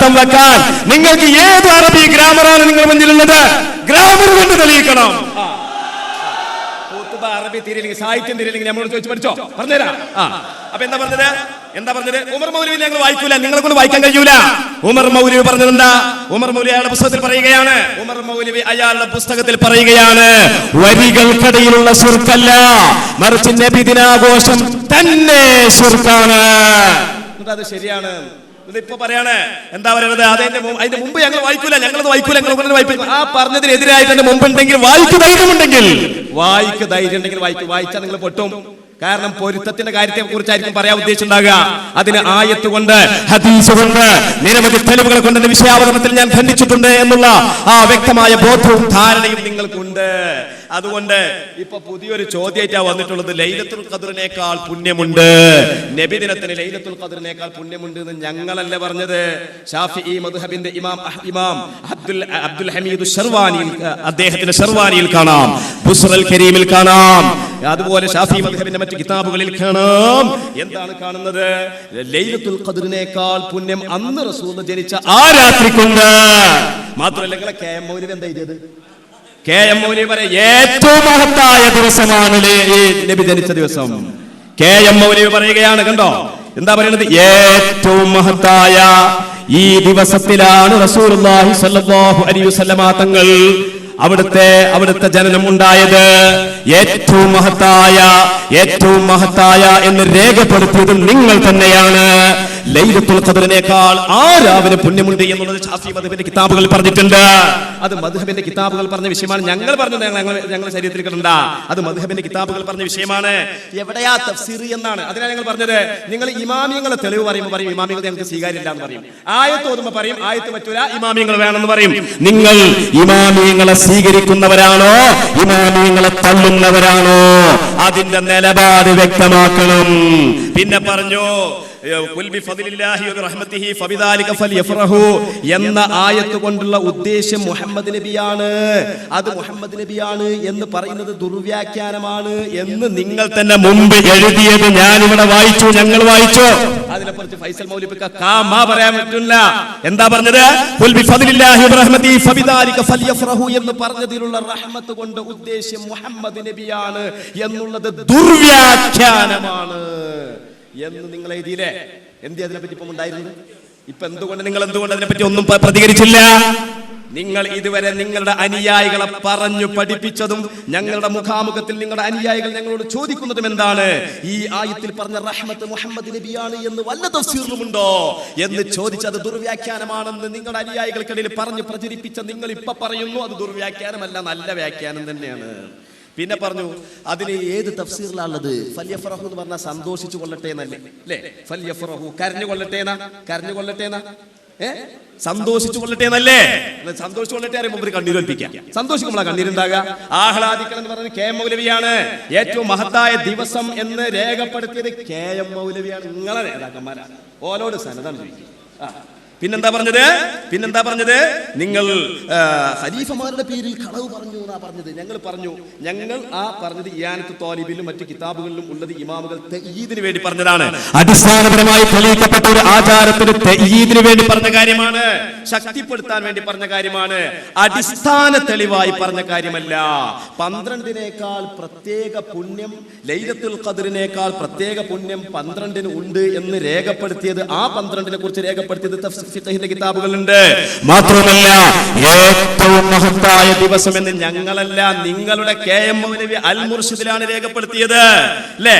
അർത്ഥം വെക്കാൻ നിങ്ങൾക്ക് ഏത് അറബി ഗ്രാമറാണ് നിങ്ങൾ മുന്നിലുള്ളത്? ഗ്രാമർ കൊണ്ട് തെളിയിക്കണം. അറബി തിരിയില്ലെങ്കിൽ സാഹിത്യം തിരിയില്ലെങ്കിൽ നമ്മളോട് ചോദിച്ചു പഠിച്ചോ? പറഞ്ഞുതരാം. അപ്പൊ എന്താ പറഞ്ഞത്? ഉമർ മൗലവി ഞങ്ങൾ വായിക്കൂല, നിങ്ങളെ കൊണ്ട് വായിക്കാൻ കഴിയൂല. ഉമർ മൗലവി പറഞ്ഞത് എന്താ? ഉമർ മൗലവി അയാളുടെ പുസ്തകത്തിൽ പറയുകയാണ്, വരികൾക്കിടയിലുള്ള ശിർക്കല്ല, മറിച്ച് നബിദിനാഘോഷം തന്നെ ശിർക്കാണ്. അത് ശരിയാണ്. ഇതിപ്പോ പറയാണ്, എന്താ പറയുന്നത്? അതിന്റെ മുമ്പ് ഞങ്ങൾ വായിക്കൂല, ഞങ്ങളത് വായിക്കൂല, ആ പറഞ്ഞതിനെതിരായിട്ട് എന്റെ മുമ്പുണ്ടെങ്കിൽ വായിക്ക് ധൈര്യം ഉണ്ടെങ്കിൽ വായിച്ചാൽ നിങ്ങൾ പൊട്ടും. കാരണം പൊരുത്തത്തിന്റെ കാര്യത്തെ കുറിച്ചായിരിക്കും പറയാൻ ഉദ്ദേശിച്ചുണ്ടാകുക. അതിന് ആയത്ത് കൊണ്ട്, ഹദീസ് കൊണ്ട്, നിരവധി തെളിവുകൾ കൊണ്ട് എന്റെ വിഷയാവതരണത്തിൽ ഞാൻ ഖണ്ഡിച്ചിട്ടുണ്ട് എന്നുള്ള ആ വ്യക്തമായ ബോധവും ധാരണയും നിങ്ങൾക്കുണ്ട്. അതുകൊണ്ട് ഇപ്പൊ പുതിയൊരു ചോദ്യമായിട്ടാ വന്നിട്ടുള്ളത്, ലൈലത്തുൽ ഖദ്റിനേക്കാൾ പുണ്യമുണ്ട്, നബിദിനത്തിന് ലൈലത്തുൽ ഖദ്റിനേക്കാൾ പുണ്യമുണ്ട് എന്ന് ഞങ്ങളല്ല പറഞ്ഞത്. ഷാഫിഈ മദ്ഹബിന്റെ ഇമാം അബ്ദുൽ ഹമീദ് ശർവാനിയിൽ, അദ്ദേഹത്തിന്റെ ശർവാനിയിൽ കാണാം, ബുസ്റൽ കരീമിൽ കാണാം, അതുപോലെ ഷാഫിഈ മദ്ഹബിന്റെ മറ്റു കിതാബുകളിൽ കാണാം. എന്താണ് കാണുന്നത്? ലൈലത്തുൽ ഖദ്റിനേക്കാൾ പുണ്യം അന്ന് റസൂൽ ജനിച്ച ആ രാത്രിക്കുണ്ട്. മാത്രമല്ല, നിങ്ങളെ കെ.എം. മൗലവി എന്താ ചെയ്തത്? കെ.എം. മൗലവി പറയും ഏറ്റവും മഹത്തായ ദിവസമാണ് നബി ജനിച്ച ദിവസം. കെ.എം. മൗലവി പറയുകയാണ്, കണ്ടോ എന്താ പറയുന്നത്? ഏറ്റവും മഹത്തായ ഈ ദിവസത്തിലാണ് റസൂലുള്ളാഹി സ്വല്ലല്ലാഹു അലൈഹി വസല്ലമ തങ്ങൾ അവിടുത്തെ ജനനം ഉണ്ടായത്. ഏറ്റവും മഹത്തായ എന്ന് രേഖപ്പെടുത്തിയത് നിങ്ങൾ തന്നെയാണ്. ലൈലത്തുൽ ഖദ്റിനേക്കാൾ ആ രാവിലെ പുണ്യമുണ്ട് എന്നുള്ളത് ഷാഫി മദ്ഹബിന്റെ കിതാബുകളിൽ പറഞ്ഞിട്ടുണ്ട്. അത് മദ്ഹബിന്റെ കിതാബുകൾ പറഞ്ഞ വിഷയമാണ്. ഞങ്ങൾ പറഞ്ഞത് ഞങ്ങളുടെ ശരീരത്തിൽ കിട്ടണ്ട, അത് മദ്ഹബിന്റെ കിതാബുകൾ പറഞ്ഞ വിഷയമാണ്. എവിടെയാ തഫ്സീർ എന്നാണ്. അതിനാണ് ഞങ്ങൾ പറഞ്ഞത്, നിങ്ങൾ ഇമാമിയങ്ങളെ തെളിവ് പറയുമ്പോൾ പറയും ഇമാമിയങ്ങൾ ഞങ്ങൾക്ക് സ്വീകാര്യമില്ല എന്ന് പറയും. ആയത്ത് ഓതുമ്പോൾ പറയും ആയത്ത് പറ്റൂല, ഇമാമിയങ്ങൾ വേണമെന്ന് പറയും. നിങ്ങൾ ഇമാമിയങ്ങളെ സ്വീകരിക്കുന്നവരാണോ ഇമാമിയങ്ങളെ തള്ളുന്നവരാണോ? അതിന്റെ നിലപാട് വ്യക്തമാക്കണം. പിന്നെ പറഞ്ഞു എന്ന ആയത്ത് കൊണ്ടുള്ള ഉദ്ദേശം മുഹമ്മദ് നബിയാണ്. അത് മുഹമ്മദ് നബിയാണ് എന്ന് പറയുന്നത് ദുർവ്യാഖ്യാനമാണ് എന്ന് നിങ്ങൾ തന്നെ മുമ്പ് എഴുതിയത് ഞാനിവിടെ വായിച്ചു, ഞങ്ങൾ വായിച്ചു. അതിനെക്കുറിച്ച് ഫൈസൽ മൗലവിക്ക് പറയാൻ പറ്റില്ല. എന്താ പറഞ്ഞത്? എന്ന് പറഞ്ഞതിലുള്ള റഹ്മത്ത് കൊണ്ട് ഉദ്ദേശം മുഹമ്മദ് നബിയാണ് എന്നുള്ളത് ദുർവ്യാഖ്യാനമാണ് എന്ന് നിങ്ങൾ എഴുതിയില്ലേ? എന്ത് അതിനെപ്പറ്റി ഇപ്പം ഉണ്ടായിരുന്നത്? ഇപ്പൊ നിങ്ങൾ എന്തുകൊണ്ട് അതിനെപ്പറ്റി ഒന്നും പ്രതികരിച്ചില്ല? നിങ്ങൾ ഇതുവരെ നിങ്ങളുടെ അനുയായികളെ പറഞ്ഞു പഠിപ്പിച്ചതും ഞങ്ങളുടെ മുഖാമുഖത്തിൽ നിങ്ങളുടെ അനുയായികൾ ഞങ്ങളോട് ചോദിക്കുന്നതും എന്താണ്? ഈ ആയത്തിൽ പറഞ്ഞ റഹ്മത്ത് മുഹമ്മദ് നബിയാണ് എന്ന് വല്ല തഫ്സീറിലുമുണ്ടോ എന്ന് ചോദിച്ചത് ദുർവ്യാഖ്യാനമാണെന്ന് നിങ്ങളുടെ അനുയായികൾക്കിടയിൽ പറഞ്ഞു പ്രചരിപ്പിച്ച നിങ്ങൾ ഇപ്പൊ പറയുന്നു അത് ദുർവ്യാഖ്യാനമല്ല, നല്ല വ്യാഖ്യാനം തന്നെയാണ്. പിന്നെ പറഞ്ഞു അതിന് ഏത് തഫ്സീറിലാണുള്ളത്? ഫല്യഫറഹു എന്ന് പറഞ്ഞാൽ സന്തോഷിച്ചു കൊള്ളട്ടെ എന്നല്ലേ? അല്ലേ? ഫല്യഫറഹു കരഞ്ഞു കൊള്ളട്ടേന, സന്തോഷിച്ചു കൊള്ളട്ടെ എന്നല്ലേ? സന്തോഷിച്ചു കൊള്ളട്ടെ അറിയുമ്പോൾ കണ്ണീരൊൽപ്പിക്കാം. സന്തോഷിക്കുമ്പോൾ കണ്ണീരുണ്ടാകുക. ആഹ്ലാദിക്കണം എന്ന് പറഞ്ഞത് കെ.എം. മൗലവിയാണ്. ഏറ്റവും മഹത്തായ ദിവസം എന്ന് രേഖപ്പെടുത്തിയത് കെ.എം. മൗലവിയാണ്. നിങ്ങളെ നേതാക്കന്മാരാണ്. ഓലോട് സനതാണ് ചോദിക്കുക. പിന്നെന്താ പറഞ്ഞത്? നിങ്ങൾ ഖലീഫമാരുടെ പേരിൽ കളവ് പറഞ്ഞു എന്നാ പറഞ്ഞത്. ഞങ്ങൾ ആ പറഞ്ഞത് ഇയാനത്ത് ത്വാലിബിലും മറ്റു കിതാബുകളിലും ഉള്ളത് ഇമാമുകൾ തഅയീദിന് വേണ്ടി പറഞ്ഞതാണ്. അടിസ്ഥാനപരമായി തെളിയിക്കപ്പെട്ട ഒരു ആചാരത്തിന് തഅയീദിന് വേണ്ടി പറഞ്ഞ കാര്യമാണ്, ശക്തിപ്പെടുത്താൻ വേണ്ടി പറഞ്ഞ കാര്യമാണ്, അടിസ്ഥാന തെളിവായി പറഞ്ഞ കാര്യമല്ല. 12-നേക്കാൾ പ്രത്യേക പുണ്യം, ലൈലത്തുൽ ഖദ്റിനേക്കാൾ പ്രത്യേക പുണ്യം 12-ന് ഉണ്ട് എന്ന് രേഖപ്പെടുത്തിയത്, ആ 12-നെ കുറിച്ച് രേഖപ്പെടുത്തിയത് ഫിഖഹിന്റെ കിതാബുകളുണ്ട്. മാത്രമല്ല ഏറ്റവും മഹത്തായ ദിവസം എന്ന് ഞങ്ങളല്ല, നിങ്ങളുടെ കെ.എം. മൗലവി അൽ മുർഷിദിലാണ് രേഖപ്പെടുത്തിയത്. അല്ലേ?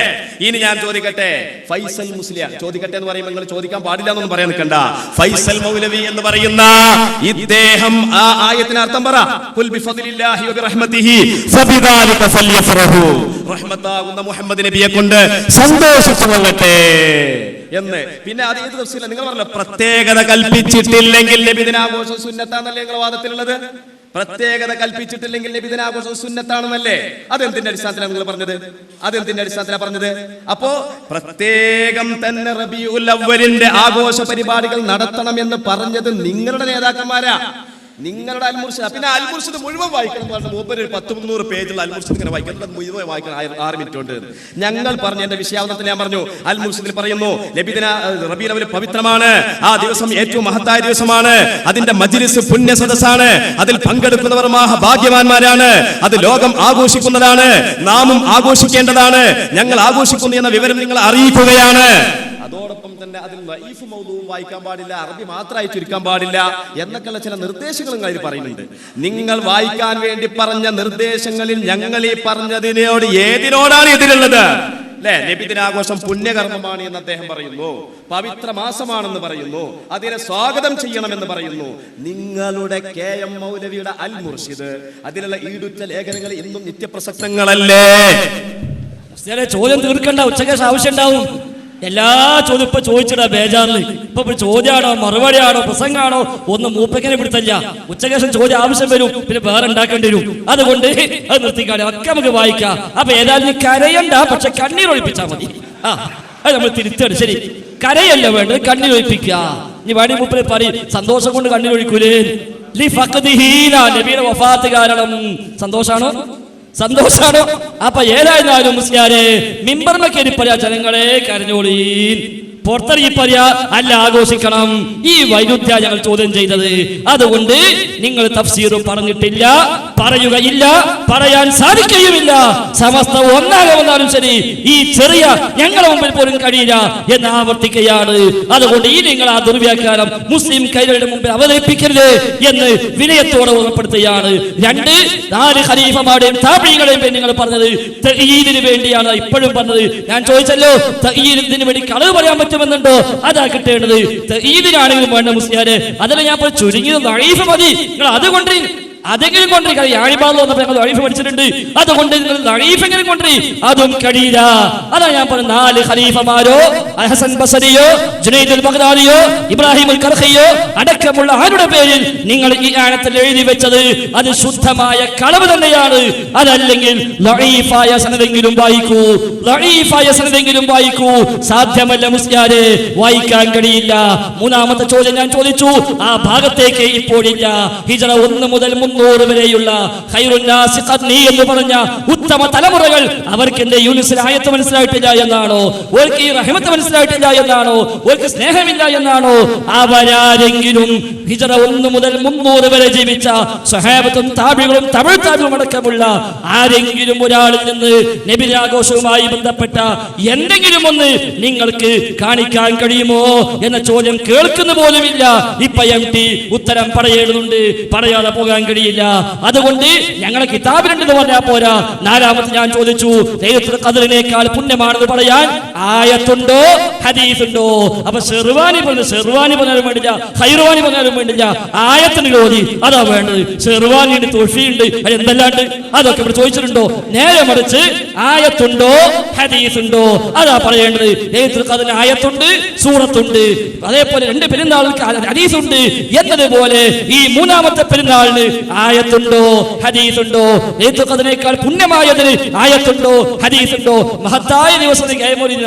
ഇനി ഞാൻ ചോദിക്കട്ടെ, ഫൈസൽ മുസ്ലിയാർ ചോദിക്കട്ടെ എന്ന് പറയുമ്പോൾ നിങ്ങൾ ചോദിക്കാൻ പാടില്ല എന്നൊന്നും പറയാൻ നിൽക്കണ്ട. ഫൈസൽ മൗലവി എന്ന് പറയുന്ന ഇദ്ദേഹം ആ ആയത്തിന് അർത്ഥം പറ. ഖുൽ ബിഫദ്ലില്ലാഹി വബിറഹ്മതിഹി ഫബിദാലിക ഫല്യഫറഹു. റഹ്മത്താകുന്ന മുഹമ്മദ് നബിയെ കൊണ്ട് സന്തോഷിച്ചു കൊള്ളട്ടെ എന്ന്. പിന്നെ അത് ഏത് തഫ്സീറിലാണ്? നിങ്ങൾ പറഞ്ഞല്ലോ പ്രത്യേകത കൽപ്പിച്ചിട്ടില്ലെങ്കിൽ നബിദിനാഘോഷം സുന്നത്താണെന്നല്ലേ നിങ്ങളുടെ വാദത്തിലുള്ളത്? പ്രത്യേകത കൽപ്പിച്ചിട്ടില്ലെങ്കിൽ നബിദിനാഘോഷം സുന്നത്താണെന്നല്ലേ? അതെന്തിന്റെ അടിസ്ഥാനത്തിലാണ് നിങ്ങൾ പറഞ്ഞത്? അപ്പോ പ്രത്യേകം തന്നെ റബീഉൽ അവ്വലിന്റെ ആഘോഷ പരിപാടികൾ നടത്തണം എന്ന് പറഞ്ഞത് നിങ്ങളുടെ നേതാക്കന്മാരാ. നിങ്ങളുടെ അൽമുർഷിദ്. പിന്നെ അൽമുർഷിദ് മുഴുവൻ വായിക്കണം എന്ന് പറഞ്ഞാൽ മൂപ്പര് 10-300 പേജുള്ള അൽമുർഷിദ് ഇങ്ങനെ വായിക്കണം, മുഴുവൻ വായിക്കണം 6 മിനിറ്റ് കൊണ്ട്. ഞങ്ങൾ പറഞ്ഞ എന്റെ വിഷയാവതത്തിൽ ഞാൻ പറഞ്ഞു, അൽമുർഷിദിൽ പറയുന്നു നബിദിന റബീഉൽ അവ്വൽ പവിത്രമാണ്, ആ ദിവസം ഏറ്റവും മഹത്തായ ദിവസമാണ്, അതിന്റെ മജ്ലിസ് പുണ്യ സദസ്സാണ്, അതിൽ പങ്കെടുക്കുന്നവർ ഭാഗ്യവാന്മാരാണ്, അത് ലോകം ആഘോഷിക്കുന്നതാണ്, നാമും ആഘോഷിക്കേണ്ടതാണ്, ഞങ്ങൾ ആഘോഷിക്കുന്നു എന്ന വിവരം നിങ്ങൾ അറിയിക്കുകയാണ്. അതോടൊപ്പം തന്നെ അതിൽ വഈഫ് മൗദൂഉം വായിക്കാൻ പാടില്ല, അറബി മാത്രമായി ചുരുക്കാൻ പാടില്ല എന്നൊക്കെയുള്ള ചില നിർദ്ദേശങ്ങൾ അതിൽ പറയുന്നുണ്ട്. നിങ്ങൾ വായിക്കാൻ വേണ്ടി പറഞ്ഞ നിർദ്ദേശങ്ങളിൽ ഞങ്ങൾ ഈ പറഞ്ഞതിനോട് ഏതിനോടാണ് എതിരുള്ളത്? അല്ലെ, നബിദിനാഘോഷം പുണ്യകർമ്മമാണ് എന്ന് അദ്ദേഹം പറയുന്നു, പവിത്ര മാസമാണെന്ന് പറയുന്നു, അതിനെ സ്വാഗതം ചെയ്യണമെന്ന് പറയുന്നു. നിങ്ങളുടെ KM മൗലവിയുടെ അൽ മുർഷിദ്, അതിലുള്ള ഈടുറ്റ ലേഖനങ്ങൾ ഇന്നും നിത്യപ്രസക്തങ്ങളല്ലേ? ചോദ്യം തീർക്കണ്ട, ഉച്ചക്കേശ ആവശ്യം ഉണ്ടാവും. എല്ലാ ചോദ്യം ഇപ്പൊ ചോദിച്ചിടാ ബേജാറില്. ഇപ്പൊ ചോദ്യമാണോ മറുപടിയാണോ പ്രസംഗമാണോ ഒന്നും മൂപ്പങ്ങനെ പിടുത്തല്ല. ഉച്ചക്കേശം ചോദ്യം ആവശ്യം വരും, പിന്നെ വേറെ ഉണ്ടാക്കേണ്ടി വരും. അതുകൊണ്ട് അത് നിർത്തിക്കാണെ ഒക്കെ നമുക്ക് വായിക്കാം. അപ്പൊ ഏതായാലും കരയണ്ട, പക്ഷെ കണ്ണീർ ഒഴിപ്പിച്ചാൽ മതി. അത് നമ്മൾ തിരുത്താണ്. ശരി, കരയല്ല വേണ്ടത്, കണ്ണീർ ഒഴിപ്പിക്കുക. നീ വാടി മൂപ്പരെ പറയും സന്തോഷം കൊണ്ട് കണ്ണീർ ഒഴിക്കൂലേ? നബിയുടെ വഫാത്ത് കാരണം സന്തോഷാണോ? സന്തോഷാണോ? അപ്പൊ ഏതായിരുന്നാലും മുസ്ലിയാരെ മിമ്പറിനൊക്കെ ഇനി പറയാ, ജനങ്ങളെ കരഞ്ഞോളീൻ, പുറത്തിറങ്ങി പറയാ, അല്ല ആഘോഷിക്കണം. ഈ വൈരുദ്ധ്യ ഞങ്ങൾ ചോദ്യം ചെയ്തത്. അതുകൊണ്ട് നിങ്ങൾ തഫ്സീറും പറഞ്ഞിട്ടില്ല, പറയുകയില്ല, പറയാൻ സാധിക്കുകയുമില്ല. സമസ്ത ഒന്നാകെ വന്നാലും ശരി ഈ ചെറിയ ഞങ്ങളുടെ മുമ്പിൽ പോലും കഴിയില്ല എന്ന് ആവർത്തിക്കുകയാണ്. അതുകൊണ്ട് ഈ നിങ്ങൾ ആ ദുർവ്യാഖ്യാനം മുസ്ലിം കൈകളുടെ മുമ്പിൽ അവതരിപ്പിക്കരുത് എന്ന് വിനയത്തോടെ ഓർമ്മപ്പെടുത്തുകയാണ്. 4 ഖലീഫമാരുടെയും താബഈകളുടെയും നിങ്ങൾ പറഞ്ഞത് തഅയീദിന് വേണ്ടിയാണ് ഇപ്പോഴും പറഞ്ഞത്. ഞാൻ ചോദിച്ചല്ലോ, തഅയീദിന് വേണ്ടി കളവ് പറയാൻ പറ്റുമെന്നുണ്ടോ? അതാ കിട്ടേണ്ടത്. തഅയീദിനാണെങ്കിലും വേണ്ട മുസ്ലിയാരെ, അതിൽ ഞാൻ ചുരുങ്ങിയത് ദഈഫ് മതി. നിങ്ങൾ അതുകൊണ്ട് അതെങ്കിലും കൊണ്ടേ യാഴിബാദ് വന്നപ്പോൾ ഞങ്ങൾ ദഈഫ് പഠിച്ചിട്ടുണ്ട്. അതുകൊണ്ട് നിങ്ങൾ ദഈഫെങ്കിലും കൊണ്ടേ അതും കഴിയില്ല. അതാ ഞാൻ പറഞ്ഞ 4 ഖലീഫമാരോ ഹസൻ ബസരിയോ ജുനൈദുൽ ബഗ്ദാദിയോ ഇബ്രാഹിമുൽ കർഖിയോ അടക്കമുള്ള ആരുടെ പേരിൽ നിങ്ങൾ ഈ ആയത്തിൽ എഴുതി വെച്ചത് അത് ശുദ്ധമായ കളവ് തന്നെയാണ്. അതല്ലെങ്കിൽ ദഈഫായ സനദെങ്കിലും വായിക്കൂ, ദഈഫായ സനദെങ്കിലും വായിക്കൂ. സാധ്യമല്ല മുസ്ലിയാരെ, വായിക്കാൻ കഴിയില്ല. 3ാമത്തെ ചോദ്യം ഞാൻ ചോദിച്ചു, ആ ഭാഗത്തേക്ക് ഇപ്പോഴില്ല. ഹിജ്റ 1 മുതൽ 300 വരെയുള്ള ഖൈറുന്നാസി ഖർനി എന്ന് പറഞ്ഞ ഉത്തമ തലമുറകൾ, അവർക്ക് എന്റെ യൂനുസിലെ ആയത്ത് മനസ്സിലായിട്ടില്ല എന്നാണോ? അവർക്ക് ഈ റഹ്മത്ത് മനസ്സിലായിട്ടില്ല എന്നാണോ? അവർക്ക് സ്നേഹമില്ല എന്നാണോ? അവരാരെങ്കിലും ഹിജ്റ 1 മുതൽ 300 വരെ ജീവിച്ച സ്വഹാബത്തും താബികളും തമിഴ് താബികളും അടക്കമുള്ള ആരെങ്കിലും ഒരാളിൽ നിന്ന് നബിദിനാഘോഷവുമായി ബന്ധപ്പെട്ട എന്തെങ്കിലും ഒന്ന് നിങ്ങൾക്ക് കാണിക്കാൻ കഴിയുമോ എന്ന ചോദ്യം കേൾക്കുന്ന പോലുമില്ല. ഇപ്പൊ MT ഉത്തരം പറയേണ്ടതുണ്ട്, പറയാതെ പോകാൻ കഴിയില്ല. അതുകൊണ്ട് ഞങ്ങളെ കിതാബിലുണ്ടെന്ന് പറഞ്ഞാൽ പോരാ. 4ാമത് ഞാൻ ചോദിച്ചു, ലൈലത്തുൽ ഖദ്റിനേക്കാൾ പുണ്യമാണെന്ന് പറയാൻ ആയത്തുണ്ടോ ഹദീസുണ്ടോ? അപ്പൊ ഷെർവാനി പറഞ്ഞാലും വേണ്ടില്ല, ഖൈർവാനി പറഞ്ഞാലും വേണ്ടില്ല, ആയത്തിന് ഓതി അതാ വേണ്ടത്. ഷെർവാനിയുടെ തൊഴിയുണ്ട്, അത് എന്തെല്ലാണ്ട് അതൊക്കെ ഇവിടെ ചോദിച്ചിട്ടുണ്ടോ? നേരെ മറിച്ച് ആയത്തുണ്ടോ ഹദീസുണ്ടോ അതാ പറയേണ്ടത്. ലൈലത്തുൽ ഖദ്റിന് ആയത്തുണ്ട്, സൂറത്തുണ്ട്, അതേപോലെ 2 പെരുന്നാൾക്ക് ഹദീസുണ്ട് എന്നതുപോലെ ഈ 3ാമത്തെ പെരുന്നാളിന് ആയത്തുണ്ടോ ഹദീസുണ്ടോ? ലൈലത്തുൽ ഖദ്റിനേക്കാൾ പുണ്യമായതിന് ആയത്തുണ്ടോ ഹദീസുണ്ടോ? മഹത്തായ ദിവസം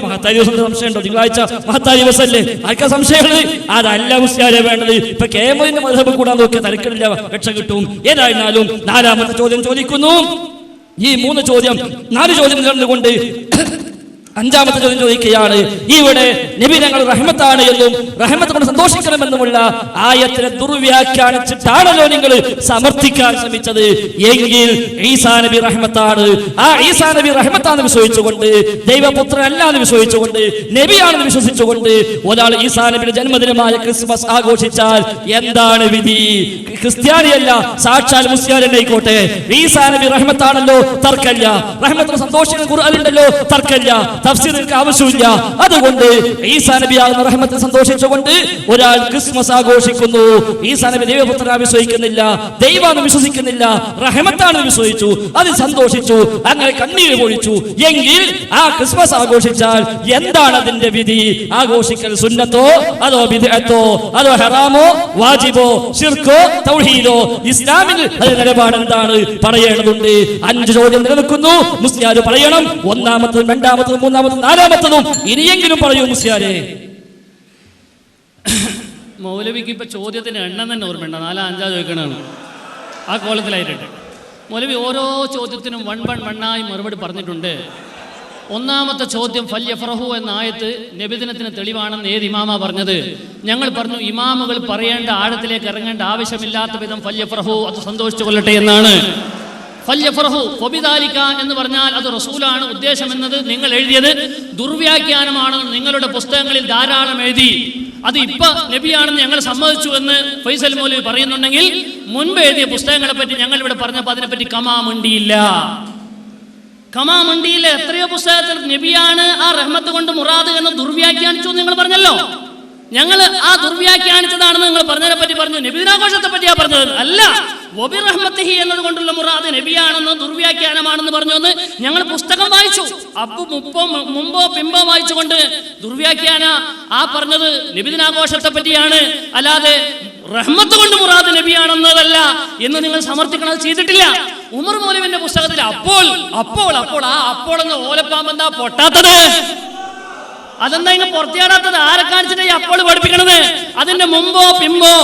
മഹത്തായ ദിവസം സംശയമുണ്ടോ? തിങ്കളാഴ്ച മഹത്തായ ദിവസമല്ലേ? ആർക്കാ സംശയമുള്ളത്? അതല്ല മുസ്ലിയാരെ വേണ്ടത്. ഇപ്പൊ കേമലിന്റെ മദ്ഹബ് കൂടാൻ നോക്കിയ തരക്കില്ല, രക്ഷ കിട്ടും. ഏതായിരുന്നാലും 4ാമത്തെ ചോദ്യം ചോദിക്കുന്നു. ഈ 4 ചോദ്യം കണ്ടുകൊണ്ട് 5ാമത്തെ ചോദ്യം ചോദിക്കുകയാണ്. ഇവിടെ നബി ഞങ്ങൾ റഹ്മത്താണ് എന്നും റഹ്മത്ത് കൊണ്ട് സന്തോഷിക്കണമെന്നുമുള്ള ആയത്തിനെ ദുർവ്യാഖ്യാനിച്ചിട്ടാണല്ലോ നിങ്ങൾ സമർത്ഥിക്കാൻ ശ്രമിച്ചത്. എങ്കിൽ ഈസാ നബി റഹ്മത്താണ്, ആ ഈസാ നബി റഹ്മത്താണെന്ന് വിശ്വസിച്ചുകൊണ്ട്, ദൈവപുത്രനല്ലാന്ന് വിശ്വസിച്ചുകൊണ്ട്, നബിയാണെന്ന് വിശ്വസിച്ചുകൊണ്ട് ഒരാൾ ഈസാ നബിയുടെ ജന്മദിനമായ ക്രിസ്മസ് ആഘോഷിച്ചാൽ എന്താണ് വിധി? ക്രിസ്ത്യാനിയല്ല, സാക്ഷാൽ മുസ്ലിം ആയിക്കോട്ടെ, ഈസാ നബി റഹ്മത്താണല്ലോ, തർക്കല്ല. റഹ്മത്തിന് സന്തോഷിക്കുന്ന ഖുർആനിലുണ്ടല്ലോ, തർക്കല്ല. തഫ്സീറിന് ആവശ്യമില്ല. അതുകൊണ്ട് ഈസാ നബിയാകുന്ന റഹ്മത്തിൽ സന്തോഷിച്ചുകൊണ്ട് ഒരാൾ ക്രിസ്മസ് ആഘോഷിക്കുന്നു. ഈസാ നബി ദൈവപുത്രനാണ് വിശ്വസിക്കുന്നില്ല, ദൈവമാണ് വിശ്വസിക്കുന്നില്ല, റഹ്മത്താണെന്ന് വിശ്വസിച്ചു, അതിൽ സന്തോഷിച്ചു, അങ്ങനെ കണ്ണീര് പൊഴിച്ചു. എങ്കിൽ ആ ക്രിസ്മസ് ആഘോഷിച്ചാൽ എന്താണ് അതിന്റെ വിധി? ആഘോഷിക്കൽ സുന്നത്തോ അതോ ബിദ്അത്തോ അതോ ഹറാമോ വാജിബോ ശിർക്കോ തൗഹീദോ? ഇസ്ലാമിൽ അതിന്റെ നിലപാട് എന്താണ് പറയേണ്ടതുണ്ട്. 5 ചോദ്യം നിലനിൽക്കുന്നു. മുസ്ലിയാർ പറയണം. 1ാമത്തതും 2ാമത്തതും 3ാമത്തതും 4ാമത്തതും ഇനിയെങ്കിലും പറയൂ മുസ്ലിയാരെ. മൗലവിക്ക് ഇപ്പൊ ചോദ്യത്തിന് എണ്ണം തന്നെ ഓർമ്മയുണ്ട്, 4, 5 ചോദിക്കണതാണ് ആ കോലത്തിലായിട്ടുണ്ട്. മൗലവി ഓരോ ചോദ്യത്തിനും വണ്ണായി മറുപടി പറഞ്ഞിട്ടുണ്ട്. ഒന്നാമത്തെ ചോദ്യം ഫല്യഫറഹു എന്ന ആയത്ത് നബിദിനത്തിന് തെളിവാണെന്ന് ഏത് ഇമാമ പറഞ്ഞത്? ഞങ്ങൾ പറഞ്ഞു ഇമാമുകൾ പറയേണ്ട ആഴത്തിലേക്ക് ഇറങ്ങേണ്ട ആവശ്യമില്ലാത്ത വിധം ഫല്യഫറഹു, അത് സന്തോഷിച്ചു കൊള്ളട്ടെ എന്നാണ്. ഫല്യഫറഹു ഫബിദാലിക എന്ന് പറഞ്ഞാൽ അത് റസൂലാണ് ഉദ്ദേശം എന്നത് നിങ്ങൾ എഴുതിയത് ദുർവ്യാഖ്യാനമാണെന്ന് നിങ്ങളുടെ പുസ്തകങ്ങളിൽ ധാരാളം എഴുതി. അത് ഇപ്പൊ നബിയാണെന്ന് ഞങ്ങൾ സമ്മതിച്ചു എന്ന് ഫൈസൽ മൗലവി പറയുന്നുണ്ടെങ്കിൽ മുൻപ് എഴുതിയ പുസ്തകങ്ങളെ പറ്റി ഞങ്ങൾ ഇവിടെ പറഞ്ഞപ്പോൾ അതിനെപ്പറ്റി കമാമുണ്ടിയില്ല. എത്രയോ പുസ്തകത്തിൽ നബിയാണ് ആ റഹ്മത്ത് കൊണ്ട് മുറാദ് എന്ന് ദുർവ്യാഖ്യാനിച്ചു നിങ്ങൾ പറഞ്ഞല്ലോ. ഞങ്ങൾ ആ ദുർവ്യാഖ്യാനിച്ചതാണെന്ന് നിങ്ങൾ പറഞ്ഞതിനെ പറ്റി പറഞ്ഞു. നബിദിനാഘോഷത്തെ പറ്റിയാ പറഞ്ഞത് അല്ല. വബിറഹ്മത്തിഹി എന്നത് കൊണ്ടുള്ള മുറാദ് നബിയാണെന്ന് ദുർവ്യാഖ്യാനമാണെന്ന് പറഞ്ഞു എന്ന് ഞങ്ങൾ പുസ്തകം വായിച്ചു. അപ്പൊ മുമ്പോ പിമ്പോ വായിച്ചുകൊണ്ട് ദുർവ്യാഖ്യാന ആ പറഞ്ഞത് നബിദിനാഘോഷത്തെ പറ്റിയാണ്, അല്ലാതെ റഹ്മത്ത് കൊണ്ട് മുറാദ് നബിയാണെന്നതല്ല എന്ന് നിങ്ങൾ സമർത്ഥിക്കണത് ചെയ്തിട്ടില്ല. ഉമർ മൗലവിന്റെ പുസ്തകത്തിൽ അപ്പോൾ എന്ന ഓലപ്പാമ്പെന്താ പൊട്ടാത്തത്? അതെന്താ ഇങ്ങനെ പുറത്തിയാടാത്തത്? ആരെ കാണിച്ചിട്ട് ഈ അപ്പോൾ പഠിപ്പിക്കണത്? അതിന്റെ മുമ്പോ പിമ്പോ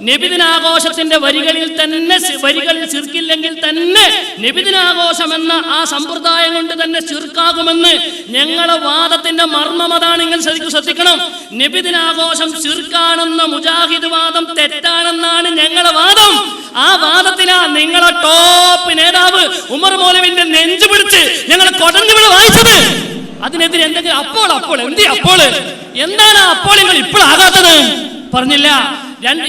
നബിദിനാഘോഷത്തിന്റെ വരികളിൽ ശിർക്കില്ലെങ്കിൽ തന്നെ നബിദിനാഘോഷം എന്ന ആ സമ്പ്രദായം കൊണ്ട് തന്നെ ശിർക്കാകുമെന്ന് ഞങ്ങളെ വാദത്തിന്റെ മർമ്മം അതാണ്. നിങ്ങൾ ശരിക്കും ശ്രദ്ധിക്കണം. നബിദിനാഘോഷം ശിർക്കാണെന്ന മുജാഹിദ് വാദം തെറ്റാണെന്നാണ് ഞങ്ങളെ വാദം. ആ വാദത്തിലാ നിങ്ങളെ ടോപ്പ് നേതാവ് ഉമർ മൗലവിന്റെ നെഞ്ചു പിടിച്ച് ഞങ്ങൾ കൊടഞ്ഞുവിടെ വായിച്ചത്. അതിനെതിരെ എന്തെങ്കിലും എന്താണ് അപ്പോൾ നിങ്ങൾ ഇപ്പോഴാകാത്തത്? പറഞ്ഞില്ല.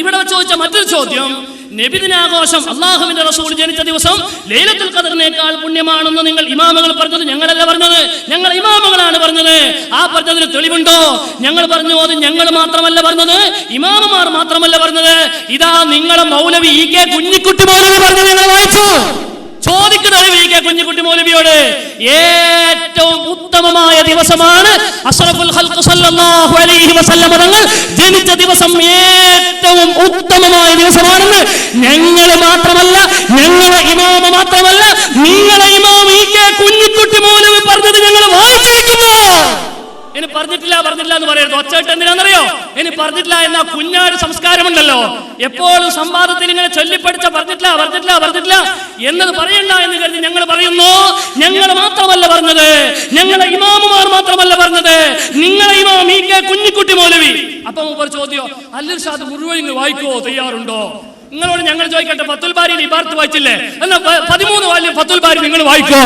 ഇവിടെ ചോദിച്ച മറ്റൊരു ചോദ്യം, നബിദിനാഘോഷം അള്ളാഹുവിന്റെ റസൂൽ ജനിച്ച ദിവസം ലൈലത്തുൽ ഖദറിനേക്കാൾ പുണ്യമാണെന്ന് നിങ്ങൾ ഇമാമുകൾ പറഞ്ഞത് ഞങ്ങളല്ല പറഞ്ഞത്, ഞങ്ങൾ ഇമാമുകളാണ് പറഞ്ഞത്. ആ പറഞ്ഞതിന് തെളിവുണ്ടോ? ഞങ്ങൾ പറഞ്ഞു അത് ഞങ്ങൾ മാത്രമല്ല പറഞ്ഞത്, ഇമാമുമാർ മാത്രമല്ല പറഞ്ഞത്. ഇതാ നിങ്ങളെ മൗലവി ഇ കെ കുഞ്ഞിക്കുട്ടി മൗലവി പറഞ്ഞത് ഞങ്ങൾ വായിച്ചു. ചോദിക്കുന്നത് ഇ കെ കുഞ്ഞിക്കുട്ടി മൗലവിയോട്. ഏറ്റവും ഉത്തമമായ ദിവസമാണ് അഷ്റഫുൽ ഖൽഖ് സല്ലല്ലാഹു അലൈഹി വസല്ലം തങ്ങൾ ജനിച്ച ദിവസം. ഏറ്റവും ഉത്തമമായ ദിവസമാണെന്ന് ഞങ്ങൾ മാത്രമല്ല, ഞങ്ങളെ ഇമാമ മാത്രമല്ല, നിങ്ങളെ ഇമാം ഇ കെ കുഞ്ഞിക്കുട്ടി മൗലവി പറഞ്ഞത് ഞങ്ങൾ വായിച്ചിരിക്കുന്നു. ഇനി പറഞ്ഞിട്ടില്ല എന്ന് പറയരുത്. ഒച്ചയിട്ട് എന്തിനാണെന്നറിയോ? ഇനി പറഞ്ഞിട്ടില്ല എന്ന കുഞ്ഞാട് സംസ്കാരമുണ്ടല്ലോ. എപ്പോഴും സംവാദത്തിൽ ഇങ്ങനെ ചൊല്ലിപ്പടിച്ച പറഞ്ഞിട്ടില്ല എന്നത് പറയണ്ട എന്ന് കരുതി ഞങ്ങൾ പറയുന്നു. ഞങ്ങൾ മാത്രമല്ല പറഞ്ഞത്, ഞങ്ങളെ ഇമാമുമാർ മാത്രമല്ല പറഞ്ഞത്, നിങ്ങളെ ഇമാം ഇ കെ കുഞ്ഞിക്കുട്ടി മൗലവി. അപ്പൊ ഒരു ചോദ്യം, അല്ലൽ ഷാദ് മുഴുവൻ നിങ്ങൾ വായിക്കോ? തയ്യാറുണ്ടോ? നിങ്ങളോട് ഞങ്ങൾ ചോദിക്കട്ടെ, ഫത്തുൽ ബാരിയിൽ ഇബാറത്ത് വായിച്ചില്ലേ? എന്നാ 13 വാല്യം ഫത്തുൽ ബാരി നിങ്ങൾ വായിക്കോ?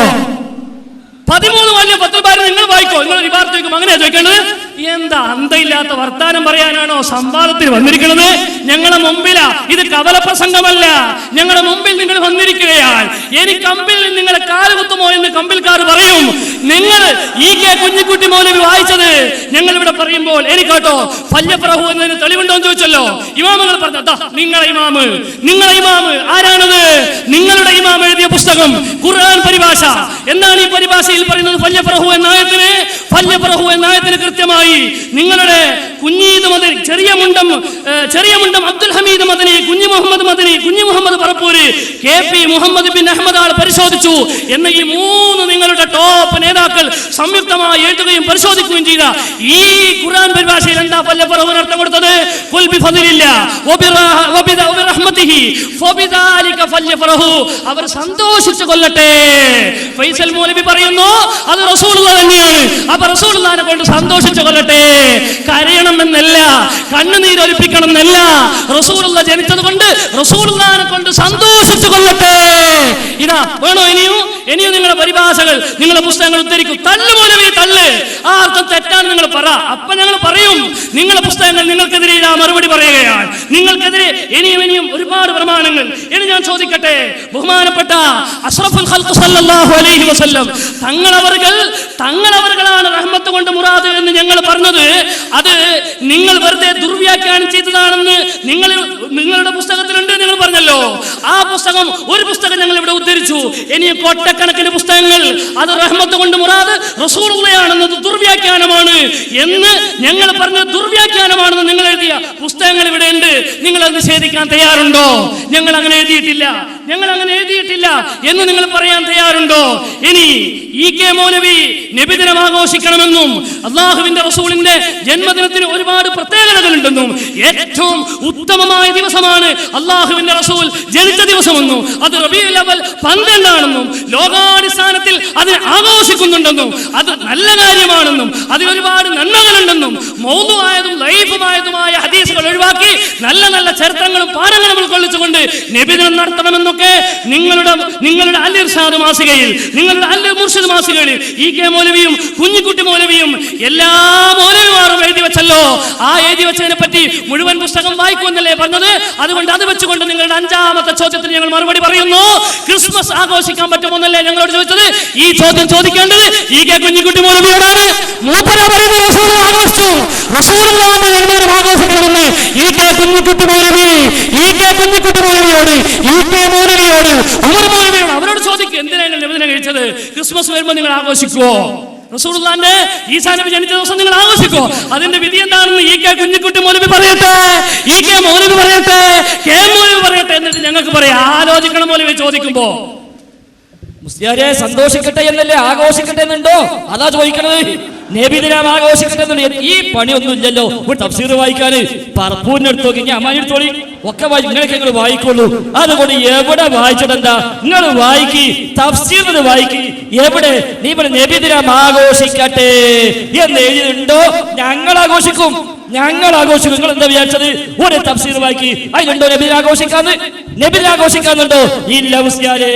13 വാല്യം ഫത്തുൽ ബാരി നിങ്ങൾ വായിക്കോ? നിങ്ങൾ ഇബാറത്ത് ചോദിക്കും, അങ്ങനെയാ ചോദിക്കേണ്ടത്? എന്താ അന്തയില്ലാത്ത വർത്താനം പറയാനാണോ സംവാദത്തിൽ വന്നിരിക്കുന്നത്? ഞങ്ങളെ മുമ്പിലാ ഇത്, കവല പ്രസംഗമല്ല. ഞങ്ങളുടെ മുമ്പിൽ നിങ്ങൾ വന്നിരിക്കുകയാണ്. ഇനി കമ്പിൽ നിങ്ങളെ കാലുകുത്തുമോ എന്ന് കമ്പിൽക്കാർ പറയും. നിങ്ങൾ ഇ കെ കുഞ്ഞിക്കുട്ടി മൗലവി വായിച്ചത് ഞങ്ങൾ ഇവിടെ പറയുമ്പോൾ എനിക്കോട്ടോ ഫല്യഫറഹു എന്നതിന് തെളിവുണ്ടോ എന്ന് ചോദിച്ചല്ലോ. ഇമാമുകൾ പറഞ്ഞു, നിങ്ങളെ ഇമാമ് ആരാണത്? നിങ്ങളുടെ ഇമാം എഴുതിയ പുസ്തകം ഖുർആൻ പരിഭാഷ. എന്താണ് ഈ പരിഭാഷയിൽ പറയുന്നത്? ഫല്യഫറഹു എന്ന ആയത്തിന് കൃത്യമായി നിങ്ങളുടെ കുഞ്ഞീദ് മദനി, ചെറിയ മുണ്ടം അബ്ദുൽ ഹമീദ് മദനി, കുഞ്ഞി മുഹമ്മദ് പറപ്പൂര്, കെ പി മുഹമ്മദ് ബിൻ അഹമ്മദ് ആൾ പരിശോധിച്ചു എന്ന ഈ 3 നിങ്ങളുടെ ടോപ്പ് നേതാക്കൾ സംയുക്തമായി എഴുതുകയും പരിശോധിക്കുകയും ചെയ്ത ഈ ഖുർആൻ പരിഭാഷയിൽ എന്താ ഫല്യഫറഹുവിന് അർത്ഥം കൊടുത്തത്? ഖുൽ ബിഫദ്ലില്ലാ വബിറഹ്മതിഹി ഫബിദാലിക ഫല്യഫറഹു. അവർ സന്തോഷിച്ചു കൊള്ളട്ടെ. ഫൈസൽ മൗലവി പറയുന്നു അത് റസൂലുള്ളാഹി തന്നെയാണ്. അപ്പൊ റസൂലുള്ളാഹിനെ കൊണ്ട് സന്തോഷിച്ചു കൊള്ളട്ടെ. കരയണമെന്നല്ല, കണ്ണുനീരൊലിപ്പിക്കണം എന്നല്ല. റസൂലുള്ളാഹി ജനിച്ചത് കൊണ്ട് റസൂലുള്ളാഹിനെ കൊണ്ട് സന്തോഷിച്ചു കൊള്ളട്ടെ. ഇതാ വേണോ? ഇനിയും നിങ്ങളുടെ പരിഭാഷകൾ, നിങ്ങളുടെ പുസ്തകങ്ങൾ ഉദ്ധരിക്കും. തള്ളു മൗലവി തള്ളു. ആ അർത്ഥം തെറ്റാണ് നിങ്ങൾ പറ. അപ്പൊ ഞങ്ങൾ പറയും നിങ്ങളുടെ പുസ്തകങ്ങൾ നിങ്ങൾക്കെതിരെ ഇതാ മറുപടി പറയുകയാണ്. നിങ്ങൾക്കെതിരെ ഇനിയും ഒരുപാട് പ്രമാണങ്ങൾ. ഇനി ഞാൻ ചോദിക്കട്ടെ, ബഹുമാനപ്പെട്ട അഷ്റഫുൽ ഖൽഖ് സല്ലല്ലാഹു അലൈഹി വസല്ലം തങ്ങളവர்களാണ് റഹ്മത്ത് കൊണ്ട് മുറാദ് എന്ന് ഞങ്ങൾ പറഞ്ഞത്. അത് നിങ്ങൾ വെറുതെ ദുർവ്യാഖ്യാനം ചെയ്തതാണെന്ന് നിങ്ങളുടെ പുസ്തകത്തിലുണ്ട് നിങ്ങൾ പറഞ്ഞല്ലോ. ആ ഒരു പുസ്തകം ഞങ്ങൾ ഇവിടെ ഉദ്ധരിച്ചു. ഇനി കൊട്ടക്കണക്കിന് പുസ്തകങ്ങൾ അത് റഹ്മത്ത് കൊണ്ട് മുറാദ് റസൂലുള്ളാഹിയാണെന്നത് ദുർവ്യാഖ്യാനമാണ് എന്ന് ഞങ്ങൾ പറഞ്ഞത് ദുർവ്യാഖ്യാനമാണെന്ന് നിങ്ങൾ എഴുതിയ പുസ്തകങ്ങൾ ഇവിടെ ഉണ്ട്. നിങ്ങൾ അത് നിഷേധിക്കാൻ തയ്യാറുണ്ടോ? ഞങ്ങൾ അങ്ങനെ എഴുതിയിട്ടില്ല. ഞങ്ങൾ അങ്ങനെ എഴുതിയിട്ടില്ല എന്ന് നിങ്ങൾ പറയാൻ തയ്യാറുണ്ടോ? ഇനി EK മൗലവി നബിദിനം ആഘോഷിക്കണമെന്നും അള്ളാഹുവിന്റെ റസൂലിന്റെ ജന്മദിനത്തിന് ഒരുപാട് പ്രത്യേകതകളുണ്ടെന്നും ഏറ്റവും ഉത്തമമായ ദിവസമാണ് അള്ളാഹുവിന്റെ റസൂൽ ജനിച്ച ദിവസമെന്നും അത് റബീഉൽ അവ്വൽ 12 ലോകാടിസ്ഥാനത്തിൽ അതിനെ ആഘോഷിക്കുന്നുണ്ടെന്നും അത് നല്ല കാര്യമാണെന്നും അതിലൊരുപാട് നന്മകളുണ്ടെന്നും മൗദൂആയതും ലൈഫുമായതുമായ ഹദീസുകൾ ഒഴിവാക്കി നല്ല നല്ല ചരിത്രങ്ങളും പാഠങ്ങളും ഉൾക്കൊള്ളിച്ചുകൊണ്ട് നബിദിനം നടത്തണമെന്നൊക്കെ നിങ്ങളുടെ അൽ ഇർഷാദ് മാസികയിൽ, നിങ്ങളുടെ അൽ മുർഷിദ് മാസികയിൽ EK മൗലവിയും കുഞ്ഞിക്കുട്ടി മൗലവിയും എല്ലാ മൗലവിമാരും എഴുതി വെച്ചല്ലോ. ആ എഴുതി വെച്ചതിനെ പറ്റി മുഴുവൻ പുസ്തകം വായിക്കുമെന്നല്ലേ പറഞ്ഞത്? അതുകൊണ്ട് അത് വെച്ചുകൊണ്ട് നിങ്ങളുടെ 5ാമത്തെ ചോദ്യത്തിന് ഞങ്ങൾ മറുപടി പറയുന്നു. ക്രിസ്മസ് ആഘോഷിക്കാൻ പറ്റുമെന്നല്ലേ ഞങ്ങളോട് ചോദിച്ചത്? ഈ ചോദ്യം ചോദിക്കേണ്ടത് EK കുഞ്ഞിക്കുട്ടി മൗലവിയോടാണ്. EK കുഞ്ഞിക്കുട്ടി മൗലവിയോട് അവരോട് ചോദിക്കും, എന്തിനാണ് നബിദിനം കഴിച്ചത്? ക്രിസ്മസ് വരുമ്പോൾ നിങ്ങൾ ആഘോഷിക്കുവോ? റസൂലുള്ളാഹിന്റെ ഈസാ നബി ജനിച്ച ദിവസം നിങ്ങൾ ആഘോഷിക്കോ? അതിന്റെ വിധി എന്താണെന്ന് EK കുഞ്ഞിക്കുട്ടി മൗലവി പറയട്ടെ, EK മൗലവി പറയട്ടെ, K മൗലവി പറയട്ടെ, എന്നിട്ട് ഞങ്ങൾക്ക് പറയാം. ആലോചിക്കണം മൗലവി ചോദിക്കുമ്പോ. മുസ്ലിയാരെ സന്തോഷിക്കട്ടെ എന്നല്ലേ ആഘോഷിക്കട്ടെ എന്നുണ്ടോ? അതാ ചോദിക്കണത്. നബിദിനം ആഘോഷിക്കട്ടെ എന്നുണ്ട്. ഈ പണിയൊന്നും ഇല്ലല്ലോ. ഒരു തഫ്സീർ വായിക്കാന് പറപ്പൂരിന് എടുത്തു നോക്കി, അമ്മായി എടുത്തോളി, ഒക്കെ നിങ്ങളൊക്കെ നിങ്ങൾ വായിക്കുള്ളൂ. അതുകൊണ്ട് എവിടെ വായിച്ചിട്ടെന്താ? നിങ്ങൾ വായിക്കി, തഫ്സീർ വായിക്കി. എവിടെ നീ നബിദിനം ആഘോഷിക്കട്ടെ എന്ന് എഴുതിയിട്ടുണ്ടോ? ഞങ്ങൾ ആഘോഷിക്കും. നിങ്ങൾ എന്താ വിചാരിച്ചത്? ഒരു തഫ്സീർ വായിക്കി, അതിലുണ്ടോ നബിദിനം ആഘോഷിക്കാന്ന്? നബിദിനം ആഘോഷിക്കാന്നുണ്ടോ? ഇല്ല മുസ്ലിയാരെ.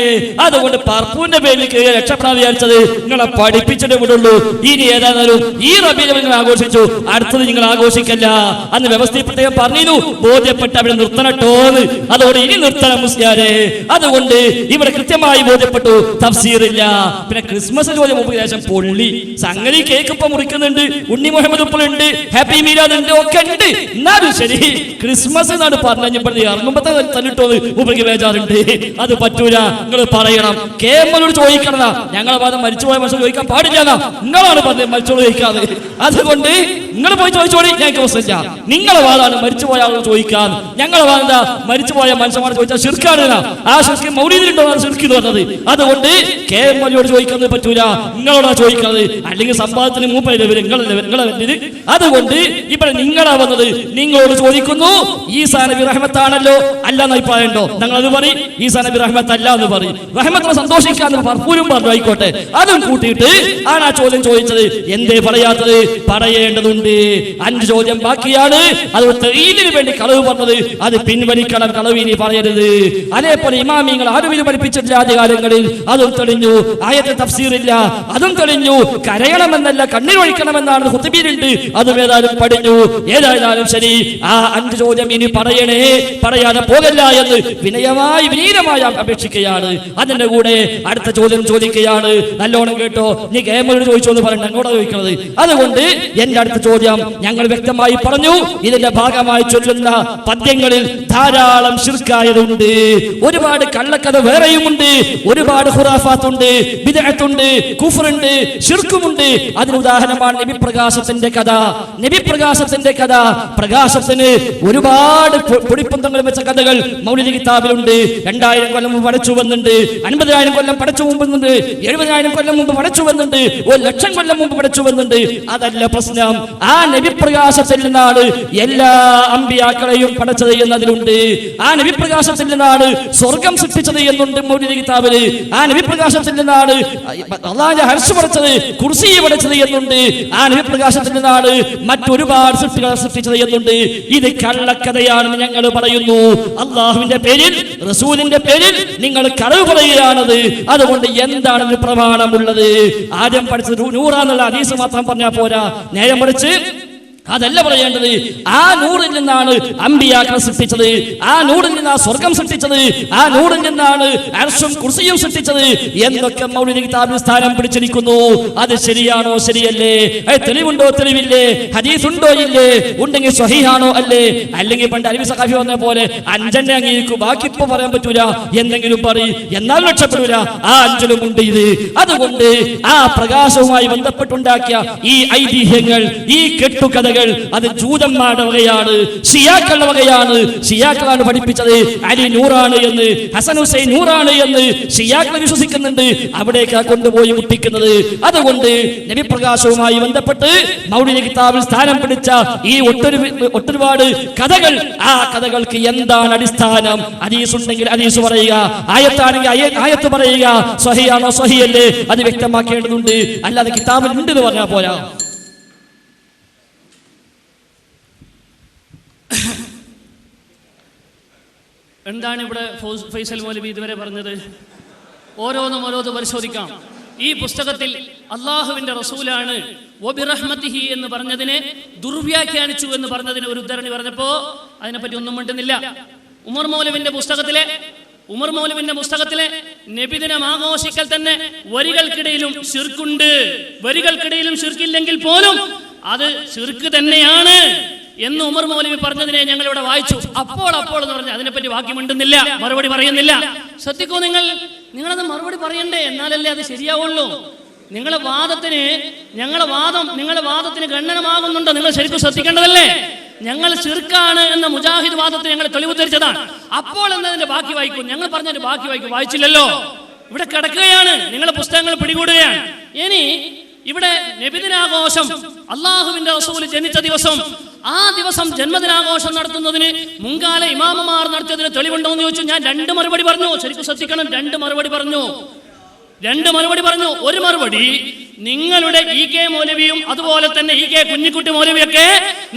അതുകൊണ്ട് പറപ്പൂരിന്റെ പേരിൽ രക്ഷപ്പെടാൻ വിചാരിച്ചത് നിങ്ങളെ പഠിപ്പിച്ചിട്ടേ വിടുള്ളൂ. ഇനി ഏതായാലും ഈ റബീഉൽ അവ്വൽ നിങ്ങൾ ആഘോഷിച്ചു, അടുത്തത് നിങ്ങൾ ആഘോഷിക്കല്ല. അന്ന് വ്യവസ്ഥയിൽ പ്രത്യേകം പറഞ്ഞിരുന്നു, ബോധ്യപ്പെട്ട് അവിടെ നിർത്തണട്ടോന്ന്. അതുകൊണ്ട് ഇനി നിർത്തണം മുസ്ലിയാരെ. അതുകൊണ്ട് ഇവിടെ കൃത്യമായി ബോധ്യപ്പെട്ടു, തഫ്സീറില്ല. പിന്നെ ക്രിസ്മസ് ചോദ്യം ശേഷം പൊള്ളി സംഗതി. കേക്ക് ഇപ്പൊ മുറിക്കുന്നുണ്ട്, ഉണ്ണി മുഹമ്മദ് ഉപ്പളുണ്ട്, ഹാപ്പി മീലാദ് ഉണ്ട്, ഒക്കെ ഉണ്ട്. എന്നാലും ശരി, ക്രിസ്മസ് എന്നാണ് പറഞ്ഞപ്പോഴേ ഇറങ്ങുമ്പോ തന്നിട്ടോന്ന് ഉപരിക്ക് ബേജാറുണ്ട്. അത് പറ്റൂല, നിങ്ങൾ പറയണം. കേമനോട് ചോദിക്കണതാ. ഞങ്ങളെ വാദം മരിച്ചുപോയ മനുഷ്യൻ ചോദിക്കാൻ പാടില്ല. നിങ്ങളാണ് പറഞ്ഞത് മരിച്ചോട് ചോദിക്കാതെ. അതുകൊണ്ട് നിങ്ങൾ പോയി ചോദിച്ചോളി, ഞങ്ങൾക്ക് പ്രശ്നമില്ല. നിങ്ങളെ വാദമാണ് മരിച്ചുപോയ ആളോട് ചോദിക്കാൻ. ഞങ്ങളെ വാദം എന്താ? മരിച്ചുപോയ മനുഷ്യന്മാർ ചോദിച്ചാൽ ശിർക്കാണ്. ആ ശിർക്ക് മൗലീദിലുണ്ടോ ശിർക്ക് എന്ന് പറഞ്ഞത്. അതുകൊണ്ട് കേമനോട് ചോദിക്കുന്നത് പറ്റൂല, നിങ്ങളോടാ ചോദിക്കുന്നത്. അല്ലെങ്കിൽ സമ്പാദത്തിന് മൂപ്പര് നിങ്ങളെ. അതുകൊണ്ട് ഇവിടെ നിങ്ങളാ വന്നത്, നിങ്ങളോട് ചോദിക്കുന്നു. ഈസാ നബി റഹ്മത്താണല്ലോ അല്ലാന്ന് അഭിപ്രായമുണ്ടോ? ഞങ്ങൾ അത് പറയും, ഈസാ നബി റഹ്മത്ത് അല്ല എന്ന് പറയും. റഹ്മത്തിനെ സന്തോഷിക്കാന്ന് പറപ്പൂരും പറഞ്ഞു, ആയിക്കോട്ടെ. അതും കൂട്ടിയിട്ട് ആണ് ആ ചോദ്യം ചോദിച്ചത്. എന്തേ പറയാത്തത്? പറയേണ്ടതുണ്ട്. 5 ചോദ്യം ബാക്കിയാണ്. അതുകൊണ്ട് തെളിവിന് വേണ്ടി കളവ് പറഞ്ഞത് അത് പിൻവലിക്കണം. കളവിനി പറയരുത്. അതേപോലെ ഇമാമിങ്ങൾ ആരും പഠിപ്പിച്ചിട്ടില്ല ആദ്യകാലങ്ങളിൽ. അതും തെളിഞ്ഞു. ആയത്തെ തഫ്സീറില്ല, അതും തെളിഞ്ഞു. കരയണമെന്നല്ല കണ്ണീർ ഒഴിക്കണമെന്നാണ് ഖുതുബിയിലുണ്ട്, അതും ഏതായാലും പഠിഞ്ഞു. ഏതായാലും ശരി, ആ 5 ചോദ്യം ഇനി പറയണേ, പറയാതെ പോകല്ല എന്ന് വിനീതമായി അപേക്ഷിക്കുകയാണ്. അതിന്റെ കൂടെ അടുത്ത ചോദ്യം ചോദിക്കുകയാണ്. നല്ലോണം കേട്ടോ. നീ കേമോട് ചോദിച്ചോ എന്ന് പറഞ്ഞ എന്നോടാ ചോദിക്കുന്നത്. അതുകൊണ്ട് എന്റെ അടുത്ത ചോദ്യം ഞങ്ങൾ വ്യക്തമായി പറഞ്ഞു. ഇതിന്റെ ഭാഗമായി ചൊല്ലുന്ന പദ്യങ്ങളിൽ ധാരാളം ശിർക്കായതുണ്ട്. ഒരുപാട് കള്ളക്കഥ വേറെയുമുണ്ട്. ഒരുപാട് ഖുറാഫാത്തുണ്ട്, ബിദ്അത്തുണ്ട്, കുഫ്റുണ്ട്, ശിർക്കുമുണ്ട്. അതിന് ഉദാഹരണമാണ് നബിപ്രകാശത്തിന്റെ കഥ. നബിപ്രകാശത്തിന്റെ കഥ, പ്രകാശത്തിന് ഒരുപാട് പൊടിപ്പന്തങ്ങൾ വെച്ച കഥകൾ മൗലിദ് കിതാബിലുണ്ട്. 2000 കൊല്ലം മുമ്പ് പടച്ചു വന്നുണ്ട്, 50,000 കൊല്ലം പടച്ചു മുമ്പുണ്ട്, 70,000 കൊല്ലം മുമ്പ് പടച്ചു വന്നുണ്ട്, 1,00,000 കൊല്ലം മുമ്പ് പടച്ചു വന്നുണ്ട്. അതല്ല പ്രശ്നം. ആ നബിപ്രകാശത്തിൽ നിന്നാണ് എല്ലാ അമ്പിയാക്കളെയും പടച്ചത് എന്നതിലുണ്ട്. ആ നബിപ്രകാശത്തിൽ നിന്നാണ് സ്വർഗം സൃഷ്ടിച്ചത് എന്നുണ്ട് മൗലിദ് കിതാബില്. ആ നബിപ്രകാശത്തിൽ നിന്നാണ് അല്ലാഹുവിന്റെ അർശ് പടച്ചത്, കുർസി പടച്ചത് എന്നുണ്ട്. ആ നബിപ്രകാശത്തിൽ നിന്നാണ് മറ്റൊരുപാട് സൃഷ്ടികളെ സൃഷ്ടിച്ചത് എന്നുണ്ട്. ഇത് കള്ളക്കഥയാണെന്ന് ഞങ്ങൾ പറയുന്നു. അള്ളാഹുവിന്റെ പേരിൽ, റസൂലിന്റെ പേരിൽ നിങ്ങൾ കളവ് പറയുകയാണത്. അതുകൊണ്ട് എന്താണ് പ്രമാണമുള്ളത്? ആദ്യം പഠിച്ചത് നൂറാന്നുള്ള ഹദീസ് മാത്രം പറഞ്ഞാൽ പോരാ. നേരം പഠിച്ച് അതല്ല പറയേണ്ടത്. ആ നൂറിൽ നിന്നാണ് അമ്പിയാക്കളെ സൃഷ്ടിച്ചത്. ആ നൂറിൽ നിന്നാണ് സ്വർഗം സൃഷ്ടിച്ചത്. ആ നൂറിൽ നിന്നാണ് അർശും കുർസിയും സൃഷ്ടിച്ചത് എന്നൊക്കെ മൗലിദ് കിതാബിൽ സ്ഥാനം പിടിച്ചിരിക്കുന്നു. അത് ശരിയാണോ? ശരിയല്ലേ? തെളിവുണ്ടോ? തെളിവില്ലേ? ഹദീസ് ഉണ്ടോ? ഇല്ലേ? ഉണ്ടെങ്കിൽ സ്വഹീഹാണോ? അല്ലേ? അല്ലെങ്കിൽ പണ്ട് അലവി സഖാഫി പറഞ്ഞ പോലെ 5 അംഗീകരിക്കും, ബാക്കി ഇപ്പൊ പറയാൻ പറ്റൂല, എന്തെങ്കിലും പറയും, എന്നാൽ രക്ഷപ്പെടൂല. ആ 5 ഉണ്ട് ഇത്. അതുകൊണ്ട് ആ പ്രകാശവുമായി ബന്ധപ്പെട്ടുണ്ടാക്കിയ ഈ ഐതിഹ്യങ്ങൾ, ഈ കെട്ടുകഥകൾ മൗലവികൾ അത് ജൂതന്മാരുടെ വകയാണ്, ഷിയാക്കളുടെ വകയാണ്. ഷിയാക്കളാണ് പഠിപ്പിച്ചത് അലി നൂറാണ് എന്ന്, ഹസൻ ഹുസൈൻ നൂറാണ് എന്ന് ഷിയാക്കൾ വിശ്വസിക്കുന്നുണ്ട്. അവിടേക്കാ കൊണ്ടുപോയി മുട്ടിക്കുന്നത്. അതുകൊണ്ട് നബി പ്രകാശവുമായി ബന്ധപ്പെട്ട് മൗലിദ് കിതാബിൽ സ്ഥാനം പിടിച്ച ഈ ഒട്ടൊരുപാട് കഥകൾ, ആ കഥകൾക്ക് എന്താണ് അടിസ്ഥാനം? ഹദീസ് ഉണ്ടെങ്കിൽ ഹദീസ് പറയുക, ആയത്താണെങ്കിൽ ആയത്ത് പറയുക, സ്വഹിയാണോ സ്വഹിയല്ലേ അത് വ്യക്തമാക്കേണ്ടതുണ്ട്. അല്ലാതെ കിതാബിൽ ഉണ്ട് എന്ന് പറഞ്ഞാൽ പോരാ. എന്താണ് ഇവിടെ ഫൈസൽ മൗലവി ഇതുവരെ പറഞ്ഞത്? ഓരോന്നും പരിശോധിക്കാം. ഈ പുസ്തകത്തിൽ അള്ളാഹുവിന്റെ റസൂലാണ് വബിറഹ്മതിഹി എന്ന് പറഞ്ഞതിനെ ദുർവ്യാഖ്യാനിച്ചു എന്ന് പറഞ്ഞതിന് ഒരു ഉദ്ധരണി പറഞ്ഞപ്പോ അതിനെപ്പറ്റി ഒന്നും മിണ്ടുന്നില്ല. ഉമർ മൗലവിന്റെ പുസ്തകത്തിലെ നബിദിനം ആഘോഷിക്കൽ തന്നെ വരികൾക്കിടയിലും ശിർക്കുണ്ട്. വരികൾക്കിടയിലും ശിർക്കില്ലെങ്കിൽ പോലും അത് ശിർക്ക് തന്നെയാണ് എന്ന് ഉമർ മൗലവി പറഞ്ഞതിനെ ഞങ്ങൾ ഇവിടെ വായിച്ചു. അപ്പോൾ എന്ന് പറഞ്ഞ് അതിനെപ്പറ്റി വാക്യം മിണ്ടുന്നില്ല, മറുപടി പറയുന്നില്ല. ശ്രദ്ധിക്കൂ, നിങ്ങളത് മറുപടി പറയണ്ടേ, എന്നാലല്ലേ അത് ശരിയാവുള്ളൂ. നിങ്ങളുടെ വാദത്തിന് ഖണ്ഡനമാകുന്നുണ്ടോ? നിങ്ങൾ ശരിക്കും ശ്രദ്ധിക്കേണ്ടതല്ലേ. ഞങ്ങൾ ശിർക്കാണ് എന്ന മുജാഹിദ് വാദത്തിന് ഞങ്ങൾ തെളിവുദ്ധരിച്ചതാണ്. അപ്പോൾ എന്നതിന്റെ ബാക്കി വായിക്കും. ഞങ്ങൾ പറഞ്ഞതിന്റെ ബാക്കി വായിക്കും. വായിച്ചില്ലല്ലോ, ഇവിടെ കിടക്കുകയാണ്. നിങ്ങളുടെ പുസ്തകങ്ങൾ പിടികൂടുകയാണ്. ഇനി ഇവിടെ നബിദിനാഘോഷം, അള്ളാഹുവിന്റെ റസൂൽ ജനിച്ച ദിവസം, ആ ദിവസം ജന്മദിനാഘോഷം നടത്തുന്നതിന് മുൻകാല ഇമാമമാർ നടത്തിയതിന് തെളിവുണ്ടോ എന്ന് ചോദിച്ചു. ഞാൻ രണ്ട് മറുപടി പറഞ്ഞു. ശരിക്കും ശ്രദ്ധിക്കണം, രണ്ട് മറുപടി പറഞ്ഞു. ഒരു മറുപടി നിങ്ങളുടെ ഇ കെ മൗലവിയും അതുപോലെ തന്നെ ഇ കെ കുഞ്ഞിക്കുട്ടി മൗലവിയൊക്കെ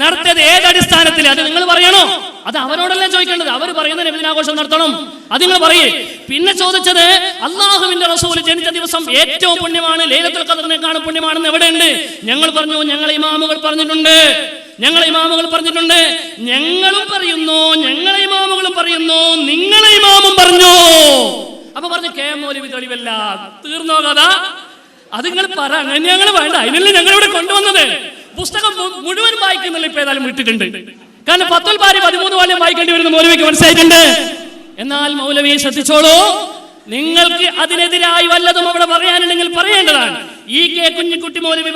നടത്തിയത് ഏതടിസ്ഥാനത്തിൽ? അത് നിങ്ങൾ പറയണോ? അത് അവരോടല്ലേ ചോദിക്കേണ്ടത്. അവർ പറയുന്ന നബിദിനാഘോഷം നടത്തണം, അത് നിങ്ങൾ പറയേ. പിന്നെ ചോദിച്ചത് അള്ളാഹുവിന്റെ റസൂൽ ജനിച്ച ദിവസം ഏറ്റവും പുണ്യമാണ്, ലൈലത്തുൽ ഖദറിനേക്കാളും പുണ്യമാണെന്ന് എവിടെയുണ്ട്? ഞങ്ങൾ പറഞ്ഞു, ഞങ്ങളെ ഇമാമുകൾ പറഞ്ഞിട്ടുണ്ട്. ഞങ്ങളും പറയുന്നു, ഞങ്ങളെ ഇമാമുകളും പറയുന്നു, നിങ്ങളെ ഇമാമും പറഞ്ഞു. അപ്പൊ പറഞ്ഞു കെ മൗലവി തെളിവല്ല. തീർന്നോ കഥ? അത് നിങ്ങൾ പറ. ഞങ്ങൾ വേണ്ട, അതിനല്ലേ ഞങ്ങൾ ഇവിടെ കൊണ്ടുവന്നത്. പുസ്തകം മുഴുവൻ വായിക്കുന്നില്ല, ഇപ്പൊ ഏതായാലും വിട്ടിട്ടുണ്ട്. കാരണം 13 വാല്യം വായിക്കേണ്ടി വരുന്ന മൗലവിക്ക് മനസ്സിലായിട്ടുണ്ട്. എന്നാൽ മൗലവി ശ്രദ്ധിച്ചോളൂ, നിങ്ങൾക്ക് അതിനെതിരായി വല്ലതും അവിടെ പറയാനുണ്ടെങ്കിൽ പറയേണ്ടതാണ്. ഇ കെ കുഞ്ഞിക്കുട്ടി മൗലവി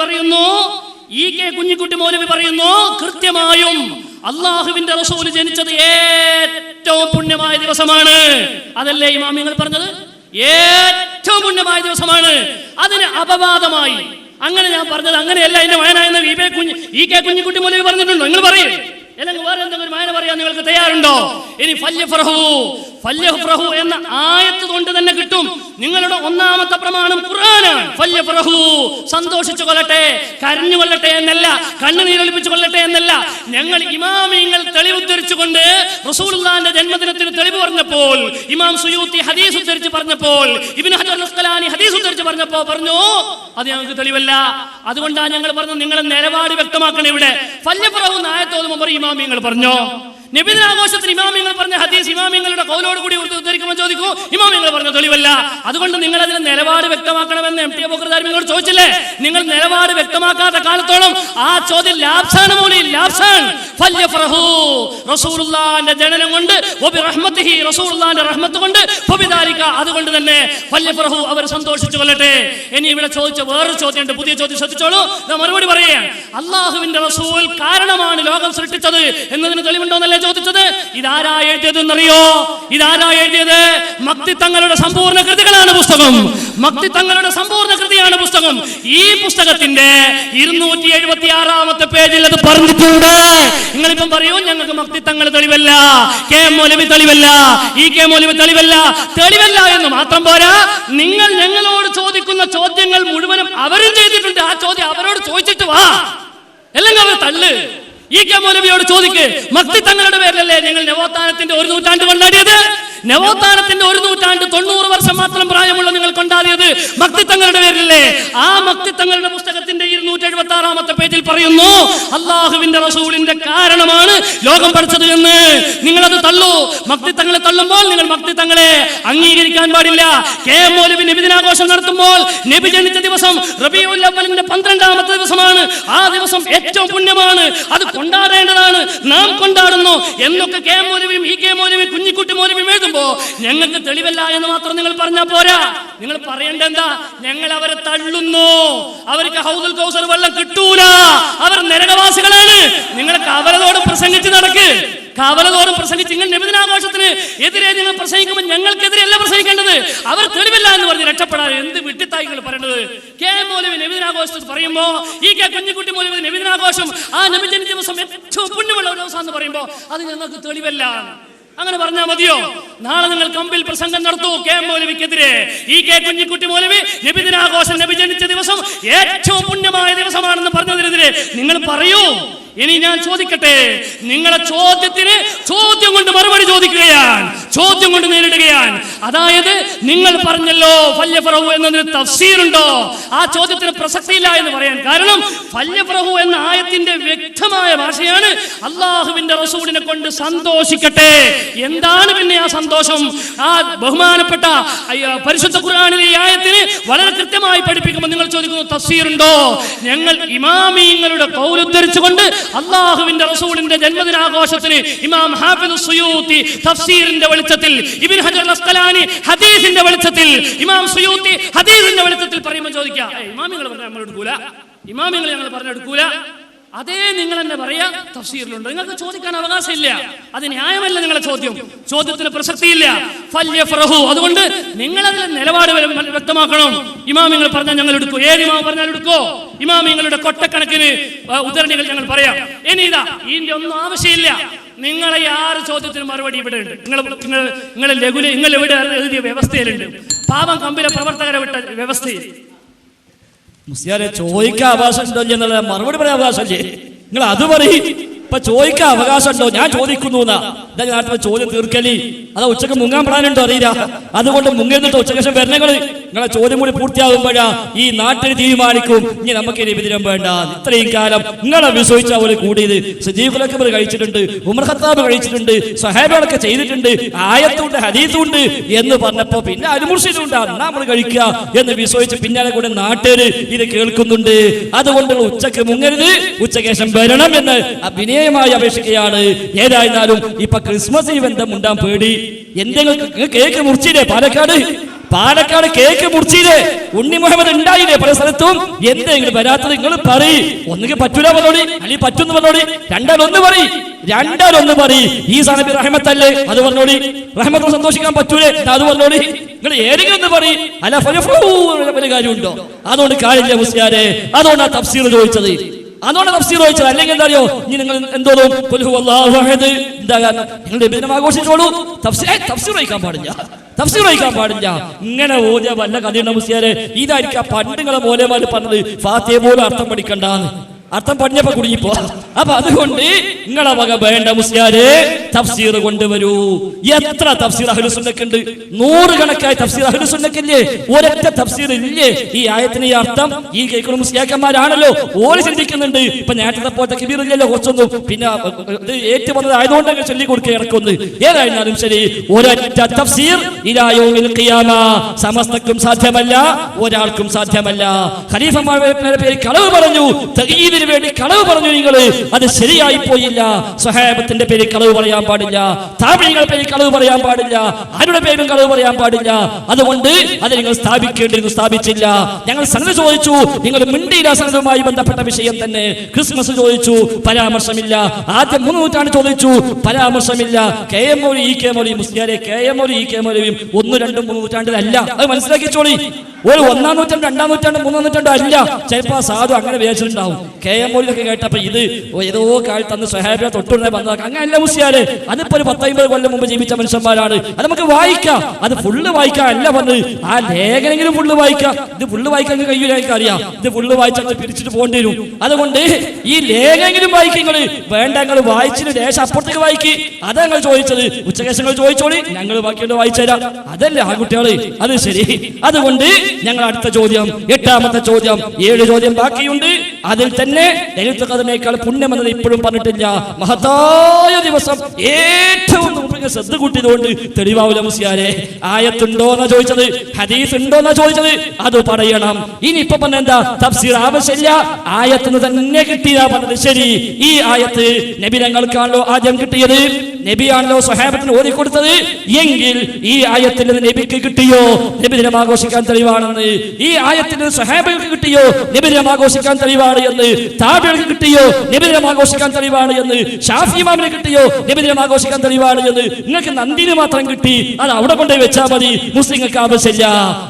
പറയുന്നു കൃത്യമായും അള്ളാഹുവിന്റെ റസൂൽ ജനിച്ചത് ഏറ്റവും പുണ്യമായ ദിവസമാണ്. അതല്ലേ ഇമാമിങ്ങൾ പറഞ്ഞത്? ഏറ്റവും പുണ്യമായ ദിവസമാണ്. അതിന് അപവാദമായി അങ്ങനെ ഞാൻ പറഞ്ഞത് അങ്ങനെയല്ല, എന്റെ വായന ഇ കെ കുഞ്ഞിക്കുട്ടി മൗലവി പറഞ്ഞിട്ടുണ്ടോ? നിങ്ങൾ പറയേ. അല്ലെങ്കിൽ വേറെ എന്തെങ്കിലും വായന പറയാൻ നിങ്ങൾക്ക് തയ്യാറുണ്ടോ? ഇനി ഫല്യഫ്റഹു എന്ന ആയത്ത് കൊണ്ട് തന്നെ കിട്ടും. നിങ്ങളുടെ ഒന്നാമത്തെ പ്രമാണം ഖുർആനാണ്. ഫല്യഫ്റഹു, സന്തോഷിച്ചു കൊള്ളട്ടെ, കരഞ്ഞു കൊള്ളട്ടെ എന്നല്ല, കണ്ണുനീരൊലിപ്പിച്ചു കൊള്ളട്ടെ എന്നല്ല. ഞങ്ങൾ ഇമാമിങ്ങൾ തെളിവുദ്ധരിച്ചുകൊണ്ട് റസൂലുള്ളാഹിന്റെ ജന്മദിനത്തിന് തെളിവ് പറഞ്ഞപ്പോൾ, ഇമാം സുയൂത്തി ഹദീസ് ഉദ്ധരിച്ച് പറഞ്ഞപ്പോൾ, ഇബ്നു ഹജർ അസ്ഖലാനി ഹദീസ് ഉദ്ധരിച്ച് പറഞ്ഞപ്പോൾ പറഞ്ഞു അത് ഞങ്ങൾക്ക് തെളിവല്ല. അതുകൊണ്ടാണ് ഞങ്ങൾ പറഞ്ഞത് നിങ്ങൾ നിലപാട് വ്യക്തമാക്കണം. ഇവിടെ ഫല്യഫ്റഹു ആയത്തോട് മുമ്പ് ഇമാമിങ്ങൾ പറഞ്ഞോ? നബിദിനാഘോഷത്തിന് ഇമാമിങ്ങൾ പറഞ്ഞ ഹദീസ് ഇമാമിങ്ങളുടെ കൗലോട് കൂടി ഉദ്ധരിക്കുമ്പോൾ ചോദിക്കൂ, ഇമാമിങ്ങൾ പറഞ്ഞ തെളിവല്ല. അതുകൊണ്ട് നിങ്ങൾ അതിന് നിലപാട് വ്യക്തമാക്കണമെന്ന് MT അബൂബക്കർ ദാരിമിയോട് ചോദിച്ചില്ലേ? നിങ്ങൾ നിലപാട് വ്യക്തമാക്കാത്ത കാലത്തോളം ആ ചോദ്യം ലാപ്സാണ്. ഫല്യഫ്റഹു, റസൂലുള്ളാഹിന്റെ ജനനം കൊണ്ട്, വബിറഹ്മതിഹി, റസൂലുള്ളാഹിന്റെ റഹ്മത്ത് കൊണ്ട്, ഫബിദാലിക, അതുകൊണ്ട് തന്നെ ഫല്യഫ്റഹു, അവർ സന്തോഷിച്ചു കൊള്ളട്ടെ. ഇനി ഇവിടെ ചോദിച്ച വേറൊരു ചോദ്യമുണ്ട്, പുതിയ ചോദ്യം. ശ്രദ്ധിച്ചോളൂ, ഞാൻ മറുപടി പറയുകയാണ്. അള്ളാഹുവിന്റെ റസൂൽ കാരണമാണ് ലോകം സൃഷ്ടിച്ചത് എന്നതിന് തെളിവുണ്ടോന്നല്ലേ ചോദിച്ചത്. ഇതാരാ എഴുതിയതെന്നറിയോ? മക്തി തങ്ങളുടെ സമ്പൂർണ്ണ കൃതികളാണ് പുസ്തകം. പുസ്തകം. ഈ പുസ്തകത്തിന്റെ 276-ാമത്തെ പേജിൽ അത് പറഞ്ഞിട്ടുണ്ട്. നിങ്ങളിപ്പം പറയൂ ഞങ്ങൾക്ക് മക്തി തങ്ങൾ തെളിവല്ല, കെ മൗലവി തെളിവല്ല, ഇ കെ മൗലവി തെളിവല്ല എന്ന് മാത്രം പോരാ, നിങ്ങൾ ഞങ്ങളോട് ചോദിക്കുന്ന ചോദ്യങ്ങൾ മുഴുവനും അവരും ചെയ്തിട്ടുണ്ട്. ആ ചോദ്യം അവരോട് ചോദിച്ചിട്ട് വാ, അല്ലെങ്കിൽ അവർ തള്ളു. ഇ കെ മൗലവിയോട് ചോദിക്ക്, മക്തി തങ്ങളുടെ പേരിലല്ലേ ഞങ്ങൾ നവോത്ഥാനത്തിന്റെ 1 നൂറ്റാണ്ട് കൊണ്ടാടിയത്? നവോത്ഥാനത്തിന്റെ 1 നൂറ്റാണ്ട് 90 വർഷം മാത്രം പ്രായമുള്ള നിങ്ങൾ കൊണ്ടാടിയത് മക്തി തങ്ങളുടെ പേരിലല്ലേ? ആ മക്തി തങ്ങളുടെ പുസ്തകത്തിന്റെ 276-ാമത്തെ പേജിൽ പറയുന്നു അള്ളാഹുവിന്റെ റസൂലിന്റെ കാരണമാണ് ലോകം പഠിച്ചത് എന്ന്. നിങ്ങളത് തള്ളൂ. മക്തി തങ്ങളെ തള്ളുമ്പോൾ നിങ്ങൾ മക്തി തങ്ങളെ അംഗീകരിക്കാൻ പാടില്ല. കെ എം മൗലവി നബിദിനാഘോഷം നടത്തുമ്പോൾ നബി ജനിച്ച ദിവസം റബീഉൽ അവ്വലിന്റെ 12-ാമത്തെ ദിവസമാണ്. ആ ദിവസം ഏറ്റവും പുണ്യമാണ്, അത് കൊണ്ടാടേണ്ടതാണ്, നാം കൊണ്ടാടുന്നു എന്നൊക്കെ കെ എം മൗലവിയും ഇ കെ മൗലവിയും കുഞ്ഞിക്കുട്ടി മൗലവി എഴുതുമ്പോ ഞങ്ങൾക്ക് തെളിവല്ല എന്ന് മാത്രം നിങ്ങൾ പറഞ്ഞാൽ പോരാ. നിങ്ങൾ പറയേണ്ട എന്താ? ഞങ്ങൾ അവരെ തള്ളുന്നു, അവർക്ക് ഹൗദുൽ കൗസർ വെള്ളം കിട്ടൂല, അവർ നരകവാസികളാണ്. നിങ്ങൾ കവലതോട് പ്രസംഗിച്ച് നടക്ക്, കവലതോറും പ്രസംഗിച്ച് നിങ്ങൾ നബിദിനാഘോഷത്തിന് എതിരെ നിങ്ങൾ പ്രസംഗിക്കുമ്പോൾ ഞങ്ങൾക്കെതിരെയല്ല പ്രസംഗിക്കേണ്ടത്. അവർ തെളിവില്ല എന്ന് പറഞ്ഞ് രക്ഷപ്പെടാൻ എന്ത് വിട്ടിത്തായികൾ പറയേണ്ടത്? കെ മൗലവി നബിദിനാഘോഷത്തിൽ പറയുമ്പോ ഈ കെ കുഞ്ഞിക്കുട്ടി മൗലവി നബിദിനാഘോഷം ആ നബിജന്യ ദിവസം ഏറ്റവും പുണ്യമുള്ള ഒരു ദിവസം എന്ന് പറയുമ്പോ അത് ഞങ്ങൾക്ക് തെളിവല്ല. അങ്ങനെ പറഞ്ഞാൽ മതിയോ? നാളെ നിങ്ങൾ കമ്പിൽ പ്രസംഗം നടത്തൂ കെ മൗലവിക്കെതിരെ. ഈ കെ കുഞ്ഞിക്കുട്ടി മൗലവി നബിദിനാഘോഷം നബി ജനിച്ച ദിവസം ഏറ്റവും പുണ്യമായ ദിവസമാണെന്ന് പറഞ്ഞതിനെതിരെ നിങ്ങൾ പറയൂ. ഇനി ഞാൻ ചോദിക്കട്ടെ, നിങ്ങളെ ചോദ്യത്തിന് ചോദ്യം കൊണ്ട് മറുപടി ചോദിക്കുകയാണ്, ചോദ്യം കൊണ്ട് നേരിടുകയാണ്. അതായത് നിങ്ങൾ പറഞ്ഞല്ലോ ഫല്യഫറഹു എന്നതിന് തഫ്സീറുണ്ടോ? ആ ചോദ്യത്തിന് പ്രസക്തിയില്ല എന്ന് പറയാൻ കാരണം ഫല്യഫറഹു എന്ന ആയത്തിന്റെ വ്യക്തമായ ഭാഷയാണ് അള്ളാഹുവിന്റെ റസൂലിനെ കൊണ്ട് സന്തോഷിക്കട്ടെ. എന്താണ് പിന്നെ ആ സന്തോഷം? ആ ബഹുമാനപ്പെട്ട പരിശുദ്ധ ഖുർആനിലെ ഈ ആയത്തിന് വളരെ കൃത്യമായി പഠിപ്പിക്കുമ്പോൾ നിങ്ങൾ ചോദിക്കുന്നു തഫ്സീറുണ്ടോ? ഞങ്ങൾ ഇമാമിങ്ങളുടെ ഖൗൽ ഉദ്ധരിച്ചുകൊണ്ട് അല്ലാഹുവിന്റെ റസൂലിന്റെ ജന്മദിനാഘോഷത്തിന് ഇമാം ഹാഫിദ് സുയൂത്തി തഫ്സീറിന്റെ വെളിച്ചത്തിൽ, ഇബ്നു ഹജർ അൽ അസ്ഖലാനി ഹദീസിന്റെ വെളിച്ചത്തിൽ, ഇമാം സുയൂത്തി ഹദീസിന്റെ വെളിച്ചത്തിൽ പറയുമ്പോൾ ചോദിക്കുക, ഇമാമിങ്ങൾ പറഞ്ഞാൽ നമ്മൾ എടുക്കൂല, ഇമാമിങ്ങൾ ഞങ്ങൾ പറഞ്ഞെടുക്കൂല. അതേ നിങ്ങൾ തന്നെ പറയാ തഫ്സീറിലുണ്ട്. നിങ്ങൾക്ക് ചോദിക്കാൻ അവകാശമില്ല, അത് ന്യായമല്ല. നിങ്ങളെ ചോദ്യത്തിന് പ്രസക്തിയില്ല. ഫല്യഫറഹു, അതുകൊണ്ട് നിങ്ങൾ അതിലെ നിലപാട് വ്യക്തമാക്കണം. ഇമാമിങ്ങൾ പറഞ്ഞാൽ ഞങ്ങൾ എടുക്കൂ, ഏത് ഇമാം പറഞ്ഞാൽ എടുക്കോ? ഇമാമിങ്ങളുടെ കൊട്ടക്കണക്കിന് ഉദ്ധരണികൾ ഞങ്ങൾ പറയാം. ഇനി ഇതാ ഇതിന്റെ ഒന്നും ആവശ്യമില്ല. നിങ്ങളെ ആറ് ചോദ്യത്തിന് മറുപടി ഇവിടെ ഉണ്ട്. നിങ്ങൾ എവിടെ എഴുതിയ വ്യവസ്ഥയിലുണ്ട്, പാവം കമ്പിലെ പ്രവർത്തകരെ വിട്ട വ്യവസ്ഥയിൽ. മുസ്ലിയാരെ ചോദിക്കാൻ അവകാശം ഉണ്ടോ എന്നുള്ള മറുപടി പറയാൻ അവകാശമല്ലേ? നിങ്ങൾ അത് പറയും. ഇപ്പൊ ചോദിക്കാൻ അവകാശം ഉണ്ടോ? ഞാൻ ചോദിക്കുന്നു എന്താ നാട്ടിൽ ചോദ്യം തീർക്കലി? അതാ ഉച്ചക്ക് മുങ്ങാൻ പ്ലാനുണ്ടോ അറിയില്ല. അതുകൊണ്ട് മുങ്ങിട്ട് ഉച്ചക്ക് ശേഷം വരണങ്ങള് നിങ്ങളെ ചോദ്യം കൂടി പൂർത്തിയാകുമ്പോഴാ ഈ നാട്ടിൽ തീരുമാനിക്കും ഇനി നമുക്ക് നിബിധനം വേണ്ട. ഇത്രയും കാലം നിങ്ങളെ വിശ്വസിച്ച പോലെ കൂടിയത് സജീബുൽ അക്ബർ കഴിച്ചിട്ടുണ്ട്, ഉമർ ഖത്താബ് കഴിച്ചിട്ടുണ്ട്, സ്വഹാബികളൊക്കെ ചെയ്തിട്ടുണ്ട്, ആയത്തുണ്ട് ഹദീസുണ്ട് എന്ന് പറഞ്ഞപ്പോ പിന്നെ അൽമുർഷിദുണ്ട്, നമ്മൾ കഴിക്കുക എന്ന് വിശ്വസിച്ച് പിന്നാലെ കൂടെ നാട്ടുകാര് ഇത് കേൾക്കുന്നുണ്ട്. അതുകൊണ്ടുള്ള ഉച്ചക്ക് മുങ്ങരുത്, ഉച്ചക്ക് ശേഷം വരണം എന്ന് വിനയമായി അപേക്ഷിക്കുകയാണ്. ഏതായിരുന്നാലും ഇപ്പൊ ക്രിസ്മസ് ഈവ് എന്താ മുണ്ടാൻ പേടി? എന്തെങ്കിലും കേക്ക് മുറിച്ചില്ലേ? പാലക്കാട് കേക്ക് മുറിച്ചില്ലേ? ഉണ്ണി മുഹമ്മദ് ഉണ്ടായില്ലേ പല സ്ഥലത്തും? എന്തെങ്കിലും വരാത്തത് നിങ്ങൾ പറയും. ഒന്നുകിൽ പറ്റൂല പറഞ്ഞോടി, അല്ലെങ്കിൽ പറ്റുന്ന പറഞ്ഞോടി, രണ്ടാലൊന്ന് പറയും. ഈ സാനബി റഹ്മത്തല്ലേ, അത് പറഞ്ഞോടി. റഹ്മത്ത് സന്തോഷിക്കാൻ പറ്റൂലേ, അത് പറഞ്ഞോടി. നിങ്ങൾ ഏതെങ്കിലും ഒന്ന് പറയും. അല്ല വലിയ കാര്യമുണ്ടോ? അതുകൊണ്ട് കാര്യമില്ല മുസ്ലിയാരെ. അതുകൊണ്ടാണ് തഫ്സീർ ചോദിച്ചത്. അല്ലെങ്കിൽ എന്താ അറിയോ? ഇനി നിങ്ങൾ എന്തോന്നും എന്താ നിങ്ങളുടെ ദിനം ആഘോഷിച്ചോളൂ, തഫ്സീർ വഹിക്കാൻ പാടില്ല. ഇങ്ങനെ ഓതിയ വല്ല കഥയുണ്ട മുസ്ലിയാരെ? ഇതായിരിക്കും പണ്ടുകളെ മോലെമാര് പറഞ്ഞത് ഫാത്തിഹ പോലും അർത്ഥം പഠിക്കണ്ടാന്ന്. അർത്ഥം പഠിഞ്ഞപ്പോ കുടുങ്ങിപ്പോ. അപ്പൊ അതുകൊണ്ട് നിങ്ങളെ വക വേണ്ട മുസ്ലിയാരെ, തഫ്സീർ കൊണ്ടുവരൂ. എത്ര തഫ്സീർ അഹ്ലുസുന്നക്കുണ്ട്? 100 കണക്കായ തഫ്സീർ അഹ്ലുസുന്നക്കില്ലേ? ഒരൊറ്റ തഫ്സീർ ഇല്ലേ ഈ ആയത്തിന്? ഈ അർത്ഥം ഈ കേൾക്കുന്ന മുസ്ലിയാക്കന്മാരാണല്ലോ ഓര് ചിന്തിക്കുന്നുണ്ട്. ഇപ്പൊ നേരത്തെ പോലത്തെ കിബീറില്ലല്ലോ, കുറച്ചൊന്നും പിന്നെ ഏറ്റു വന്നത് ആയതുകൊണ്ട് അങ്ങനെ ചൊല്ലി കൊടുക്കുക ഇറക്കൊന്ന്. ഏതായിരുന്നാലും ശരി, ഒരൊറ്റ തഫ്സീർ ഇലാ യൗമിൽ ഖിയാമ സമസ്തക്കും സാധ്യമല്ല, ഒരാൾക്കും സാധ്യമല്ല. ഖലീഫമാരുടെ പേര് കളവ് പറഞ്ഞു, തഖീദിന് വേണ്ടി കളവ് പറഞ്ഞു നിങ്ങൾ, അത് ശരിയായി പോയില്ല. സ്വഹാബത്തിന്റെ പേരിൽ കളവ് പറയാൻ പാടില്ല, താബഈങ്ങളുടെ പേരിൽ കളവ് പറയാൻ പാടില്ല, ആരുടെ പേരും കളവ് പറയാൻ പാടില്ല. അതുകൊണ്ട് അത് നിങ്ങൾ സ്ഥാപിക്കേണ്ടിരുന്നു, സ്ഥാപിച്ചില്ല. ഞങ്ങൾ സനദ് ചോദിച്ചു, നിങ്ങൾ മിണ്ടിയില്ല. സനദുമായി ബന്ധപ്പെട്ട വിഷയം തന്നെ. ക്രിസ്മസ് ചോദിച്ചു, പരാമർശമില്ല. ആദ്യം 3 നൂറ്റാണ്ട് ചോദിച്ചു, പരാമർശമില്ല. KM മൗലവി, EK മൗലവി, മുസ്ലിയാരെ KM മൗലവി, EK മൗലവിയും 1, 2, 3 നൂറ്റാണ്ടിലല്ല. അത് മനസ്സിലാക്കിച്ചോളി. ഒരു 1-ാം നൂറ്റാണ്ട്, 2-ാം നൂറ്റാണ്ട്, 3-ാം നൂറ്റാണ്ട് അല്ല. ചിലപ്പോ സാധു അങ്ങനെ വിചാരിച്ചിട്ടുണ്ടാവും. KM മൗലവിയൊക്കെ കേട്ടപ്പോ ഇത് ഏതോ കാലത്ത് അന്ന് സ്വഹാബിയെ തൊട്ടുടനെ വന്നതാക്കാം. അങ്ങനെയല്ല മുസ്ലിയാരെ, അതിപ്പോ ഒരു 10-50 കൊല്ലം മുമ്പ് ജീവിച്ച മനുഷ്യന്മാരാണ്. അത് നമുക്ക് വായിക്കാം. അത് ഫുള്ള് വായിക്കാം അല്ല പറഞ്ഞത്, ആ ലേഖനെങ്കിലും ഫുള്ള് വായിക്കാം. ഇത് ഫുള്ള് വായിക്കാൻ കഴിയൂലെങ്കിൽ അറിയാം. ഇത് ഫുള്ള് വായിച്ചാൽ പിരിച്ചിട്ട് പോകേണ്ടി വരും. അതുകൊണ്ട് ഈ ലേഖനെങ്കിലും വായിക്കുങ്ങൾ വേണ്ട. ഞങ്ങൾ വായിച്ചിട്ട് ദേശം അപ്പുറത്തേക്ക് വായിക്കി. അതാ ഞങ്ങൾ ചോദിച്ചത്. ഉച്ചകേശങ്ങൾ ചോദിച്ചോളി, ഞങ്ങൾ ബാക്കിയോട് വായിച്ചുതരാം. അതല്ലേ ആൺകുട്ടികള്? അത് ശരി. അതുകൊണ്ട് ഞങ്ങൾ അടുത്ത ചോദ്യം, 8-ാമത്തെ ചോദ്യം, 7 ചോദ്യം ബാക്കിയുണ്ട്. അതിൽ തന്നെ തന്നെ ലൈലത്തുൽ ഖദറിനേക്കാൾ പുണ്യമെന്നത് ഇപ്പോഴും പറഞ്ഞിട്ടില്ല. മഹത്തായ ദിവസം ഏറ്റവും ശ്രദ്ധ കൂട്ടിയതുകൊണ്ട് തെളിവാവില്ല മുസ്ലിയാരെ. ആയത്തുണ്ടോ എന്നാ ചോദിച്ചത്, ഹദീസ് ഉണ്ടോ എന്നാ ചോദിച്ചത്, അത് പറയണം. ഇനി ഇപ്പൊ പറഞ്ഞ എന്താ, തഫ്സീർ ആവശ്യമില്ല, ആയത്തിന് തന്നെ കിട്ടിയാ പറഞ്ഞത് ശരി. ഈ ആയത്ത് നബി ഞങ്ങൾക്കാണല്ലോ ആദ്യം കിട്ടിയത്, നബിയാണല്ലോ സ്വഹാബത്തിന് ഓതിക്കൊടുത്തത്. എങ്കിൽ ഈ ആയത്തിൽ നിന്ന് നബിക്ക് കിട്ടിയോ നബിദിനം ആഘോഷിക്കാൻ തെളിവാണെന്ന്, ഈ ആയത്തിൽ നിന്ന് സ്വഹാബികൾക്ക് കിട്ടിയോ നബിദിനം ആഘോഷിക്കാൻ തെളിവാണ് എന്ന്, താബികൾക്ക് കിട്ടിയോ നബിദിനം ആഘോഷിക്കാൻ തെളിവാണ് എന്ന്, ഷാഫി ഇമാമിന് കിട്ടിയോ നബിദിനം ആഘോഷിക്കാൻ തെളിവാണ് എന്ന്. നിങ്ങൾക്ക് നന്ദിന് മാത്രം കിട്ടി, അത് അവിടെ കൊണ്ടുപോയി വെച്ചാൽ മതി, മുസ്ലിങ്ങൾക്ക് ആവശ്യമില്ല.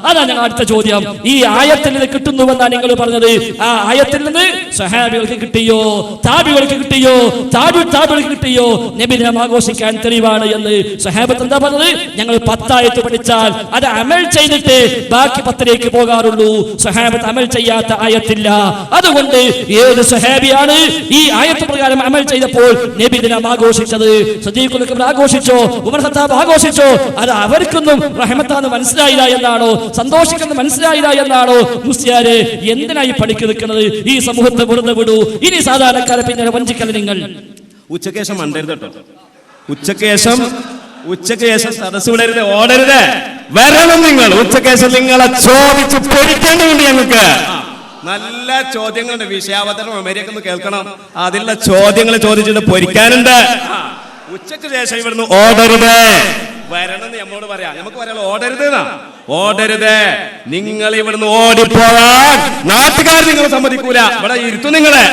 അതാ ഞങ്ങൾ അടുത്ത ചോദ്യം. ഈ ആയത്തിൽ നിന്ന് കിട്ടുന്നുവെന്നാണ് നിങ്ങൾ പറഞ്ഞത്. ആ ആയത്തിൽ നിന്ന് സ്വഹാബികൾക്ക് കിട്ടിയോ, താബികൾക്ക് കിട്ടിയോ, താബികൾക്ക് കിട്ടിയോ നബിദിനം ആഘോഷിക്കാൻ തെളിവാണ് എന്ന്. സ്വഹാബത്ത് എന്താ പറഞ്ഞത്? ഞങ്ങൾ 10 ആയത്ത് പഠിച്ചാൽ അത് അമൽ ചെയ്തിട്ട് ബാക്കി 10ലേക്ക് പോകാറുള്ളൂ. സ്വഹാബത്ത് അമൽ ചെയ്യാത്ത ആയത്തില്ല. അതുകൊണ്ട് ഏത് സ്വഹാബിയാണ് ഈ ആയത്ത് പ്രകാരം അമൽ ചെയ്തപ്പോൾ നബിദിനം ആഘോഷിച്ചത്? സദീഖുൽ അക്ബർ ആഘോഷിച്ചോ, ഉമർ ഖത്താബ് ആഘോഷിച്ചോ? അത് അവർക്കൊന്നും റഹ്മത്താന്ന് മനസ്സിലായില്ല എന്നാണോ, സന്തോഷിക്കുന്നത് മനസ്സിലായില്ല എന്നാണോ? മുസ്ലിയാരെ എന്തിനായി പഠിക്ക് നിൽക്കുന്നത്? ഈ സമൂഹത്തെ വെറുതെ വിടൂ. ഇനി സാധാരണക്കാരെ പിന്നെ വഞ്ചിക്കൽ നിങ്ങൾ. ഉച്ചക്ക് ശേഷം മണ്ടരുത് കേട്ടോ. ഉച്ചക്ക് ശേഷം സദസ് വിടരുത്, ഓടരുത്, വരണം നിങ്ങൾ. ഉച്ചക്ക് ശേഷം നിങ്ങളെ ചോദിച്ച് പൊരിക്കേണ്ടതുണ്ട് ഞങ്ങൾക്ക്. നല്ല ചോദ്യങ്ങളുണ്ട്, വിഷയാവതരണം അമേരിക്ക ഒന്ന് കേൾക്കണം. അതിലുള്ള ചോദ്യങ്ങൾ ചോദിച്ചിട്ട് പൊരിക്കാനുണ്ട്. ഉച്ചക്ക് ശേഷം ഇവിടുന്ന് ഓടരുത്, വരണമെന്ന് നമ്മളോട് പറയാം. നമുക്ക് പറയാം ഓടരുത്. നിങ്ങൾ ഇവിടുന്ന് ഓടിപ്പോവാൻ നാട്ടുകാർ നിങ്ങൾ സമ്മതിക്കൂല. ഇവിടെ ഇരുത്തു നിങ്ങളെ.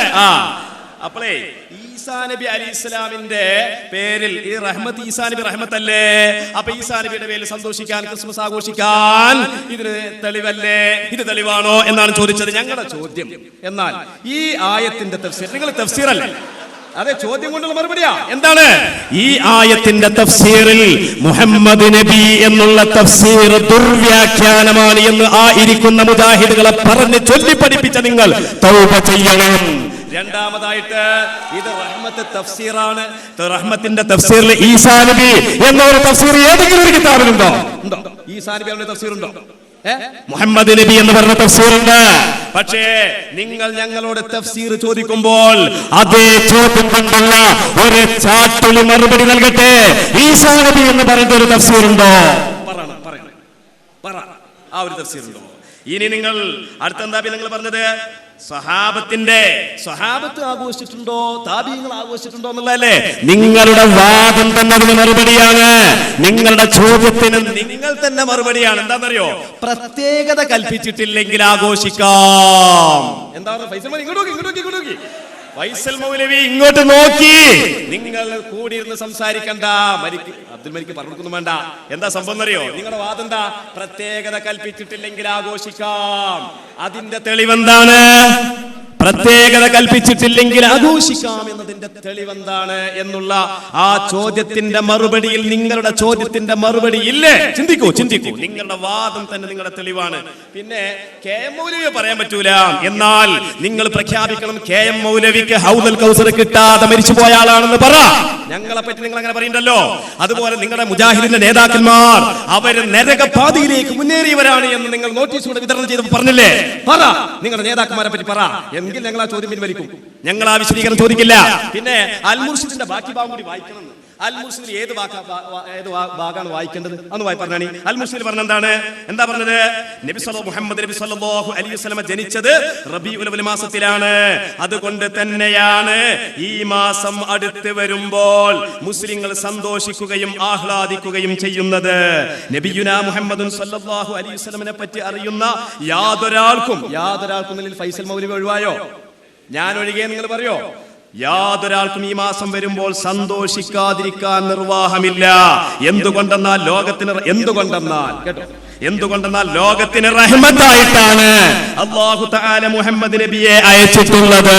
അപ്പോളേ ഈസാ നബി അലൈഹിസ്സലാമിന്റെ പേരിൽ ഈ റഹ്മത്ത്, ഈസാ നബി റഹ്മത്തല്ലേ? അപ്പൊ ഈസാ നബിയുടെ പേരിൽ സന്തോഷിക്കാൻ, ക്രിസ്മസ് ആഘോഷിക്കാൻ ഇതിന് തെളിവല്ലേ? ഇത് തെളിവാണോ എന്നാണ് ചോദിച്ചത് ഞങ്ങളുടെ ചോദ്യം. എന്നാൽ ഈ ആയത്തിന്റെ തഫ്സീർ, നിങ്ങൾ തഫ്സീറല്ലേ? അതെ, ചോദ്യം കൊണ്ടുള്ള മറുപടിയാ. എന്താണ് ഈ ആയത്തിന്റെ തഫ്സീറിൽ മുഹമ്മദ് നബി എന്നുള്ള തഫ്സീർ ദുർവ്യാഖ്യാനമാണ് എന്ന് ആ ഇരിക്കുന്ന മുജാഹിദുകളെ പറഞ്ഞ് ചൊല്ലി പഠിപ്പിച്ച നിങ്ങൾ തൗബ ചെയ്യണം. രണ്ടാമതായിട്ട് ഇത് റഹ്മത്ത് തഫ്സീറാണ്. റഹ്മത്തിന്റെ തഫ്സീറിൽ ഈസാ നബി എന്നൊരു തഫ്സീർ ഏതെങ്കിലും ഒരു കിതാബിലുണ്ടോ? ഈസാ നബി എന്ന തഫ്സീർ ഉണ്ടോ? മുഹമ്മദ് നബി എന്ന് പറഞ്ഞ തഫ്സീറുണ്ട്. പക്ഷേ നിങ്ങൾ ഞങ്ങളോട് തഫ്സീർ ചോദിക്കുമ്പോൾ അതേ ചോദ്യം കൊണ്ടുള്ള ഒരു ചാട്ടിന് മറുപടി നൽകട്ടെ. ഈസാ നബി എന്ന് പറഞ്ഞ ഒരു തഫ്സീറുണ്ടോ? പറ, ആ ഒരു തഫ്സീറുണ്ടോ? ഇനി നിങ്ങൾ അടുത്തെന്താ നിങ്ങൾ പറഞ്ഞത്? സ്വഹാബത്ത് ആഘോഷിച്ചിട്ടുണ്ടോ, താബീങ്ങൾ ആഘോഷിച്ചിട്ടുണ്ടോ എന്നുള്ളതല്ലേ നിങ്ങളുടെ വാദം തന്നെ. അതിന് മറുപടിയാണ്, നിങ്ങളുടെ ചോദ്യത്തിന് നിങ്ങൾ തന്നെ മറുപടിയാണ്. എന്താണെന്നറിയോ? പ്രത്യേകത കൽപ്പിച്ചിട്ടില്ലെങ്കിൽ ആഘോഷിക്കാം. എന്താ ഫൈസൽ ഇങ്ങോട്ട് ഫൈസൽ മൗലവി ഇങ്ങോട്ട് നോക്കി. നിങ്ങൾ കൂടിയിരുന്ന് സംസാരിക്കണ്ട. അബ്ദുൽ മലിക്ക് പറഞ്ഞൊന്നും വേണ്ട. എന്താ സംഭവം എന്നറിയോ? നിങ്ങളുടെ വാദം എന്താ? പ്രത്യേകത കൽപ്പിച്ചിട്ടില്ലെങ്കിൽ ആഘോഷിക്കാം. അതിന്റെ തെളിവെന്താണ്? പ്രത്യേകത കൽപ്പിച്ചിട്ടില്ലെങ്കിൽ ആഘോഷിക്കാം എന്നതിന്റെ തെളിവെന്താണ് എന്നുള്ള ആ ചോദ്യത്തിന്റെ മറുപടിയിൽ, നിങ്ങളുടെ ചോദ്യത്തിന്റെ മറുപടി ഇല്ലേ? ചിന്തിക്കൂ. നിങ്ങളുടെ വാദം തന്നെ നിങ്ങളുടെ തെളിവാണ്. പിന്നെ കെ എം മൗലവിയെ പറയാൻ പറ്റൂല. എന്നാൽ നിങ്ങൾ പ്രഖ്യാപിക്കണം, കെ എം മൗലവിക്ക് ഹൗദുൽ കൗസർ കിട്ടാതെ മരിച്ചു പോയ ആളാണെന്ന് പറ. ഞങ്ങളെ പറ്റി നിങ്ങൾ അങ്ങനെ പറയണ്ടല്ലോ. അതുപോലെ നിങ്ങളുടെ മുജാഹിദിന്റെ നേതാക്കന്മാർ അവര് നരകപാതയിലേക്ക് മുന്നേറിയവരാണ് എന്ന് നിങ്ങൾ നോട്ടീസുകൂടെ വിതരണം ചെയ്ത് പറഞ്ഞില്ലേ? പറ, നിങ്ങളുടെ നേതാക്കന്മാരെ പറ്റി പറ. എങ്കിൽ ഞങ്ങൾ ആ ചോദ്യം പിൻവലിക്കും. ഞങ്ങൾ ആ വിശദീകരണം ചോദിക്കില്ല. പിന്നെ അൽ മുർഷിദിന്റെ ബാക്കി ഭാഗം കൂടി വായിക്കണം. അൽ മുർഷിദിൽ ഏത് ഭാഗമാണ് വായിക്കേണ്ടത് എന്ന് പറഞ്ഞാണ്. അൽ മുർഷിദിൽ പറഞ്ഞ എന്താ പറഞ്ഞത്? മുഹമ്മദ് നബി സല്ലല്ലാഹു അലൈഹി വസല്ലം ജനിച്ചത് റബീഉൽ അവ്വൽ മാസത്തിലാണ്. അതുകൊണ്ട് തന്നെയാണ് ഈ മാസം അടുത്ത് വരുമ്പോൾ മുസ്ലിങ്ങൾ സന്തോഷിക്കുകയും ആഹ്ലാദിക്കുകയും ചെയ്യുന്നത്. നബിയുനാ മുഹമ്മദുൻ സല്ലല്ലാഹു അലൈഹി വസല്ലമിനെ പറ്റി അറിയുന്ന യാതൊരാൾക്കും ഫൈസൽ മൗലവി ഒഴിവായോ? ഞാൻ ഒഴികെ നിങ്ങൾ പറയോ? യാതൊരാൾക്കും ഈ മാസം വരുമ്പോൾ സന്തോഷിക്കാതിരിക്കാൻ നിർവാഹമില്ല. എന്തുകൊണ്ടെന്നാൽ ലോകത്തിന് റഹ്മത്തായിട്ടാണ് അല്ലാഹു തആല മുഹമ്മദ് നബിയെ അയച്ചിട്ടുള്ളത്.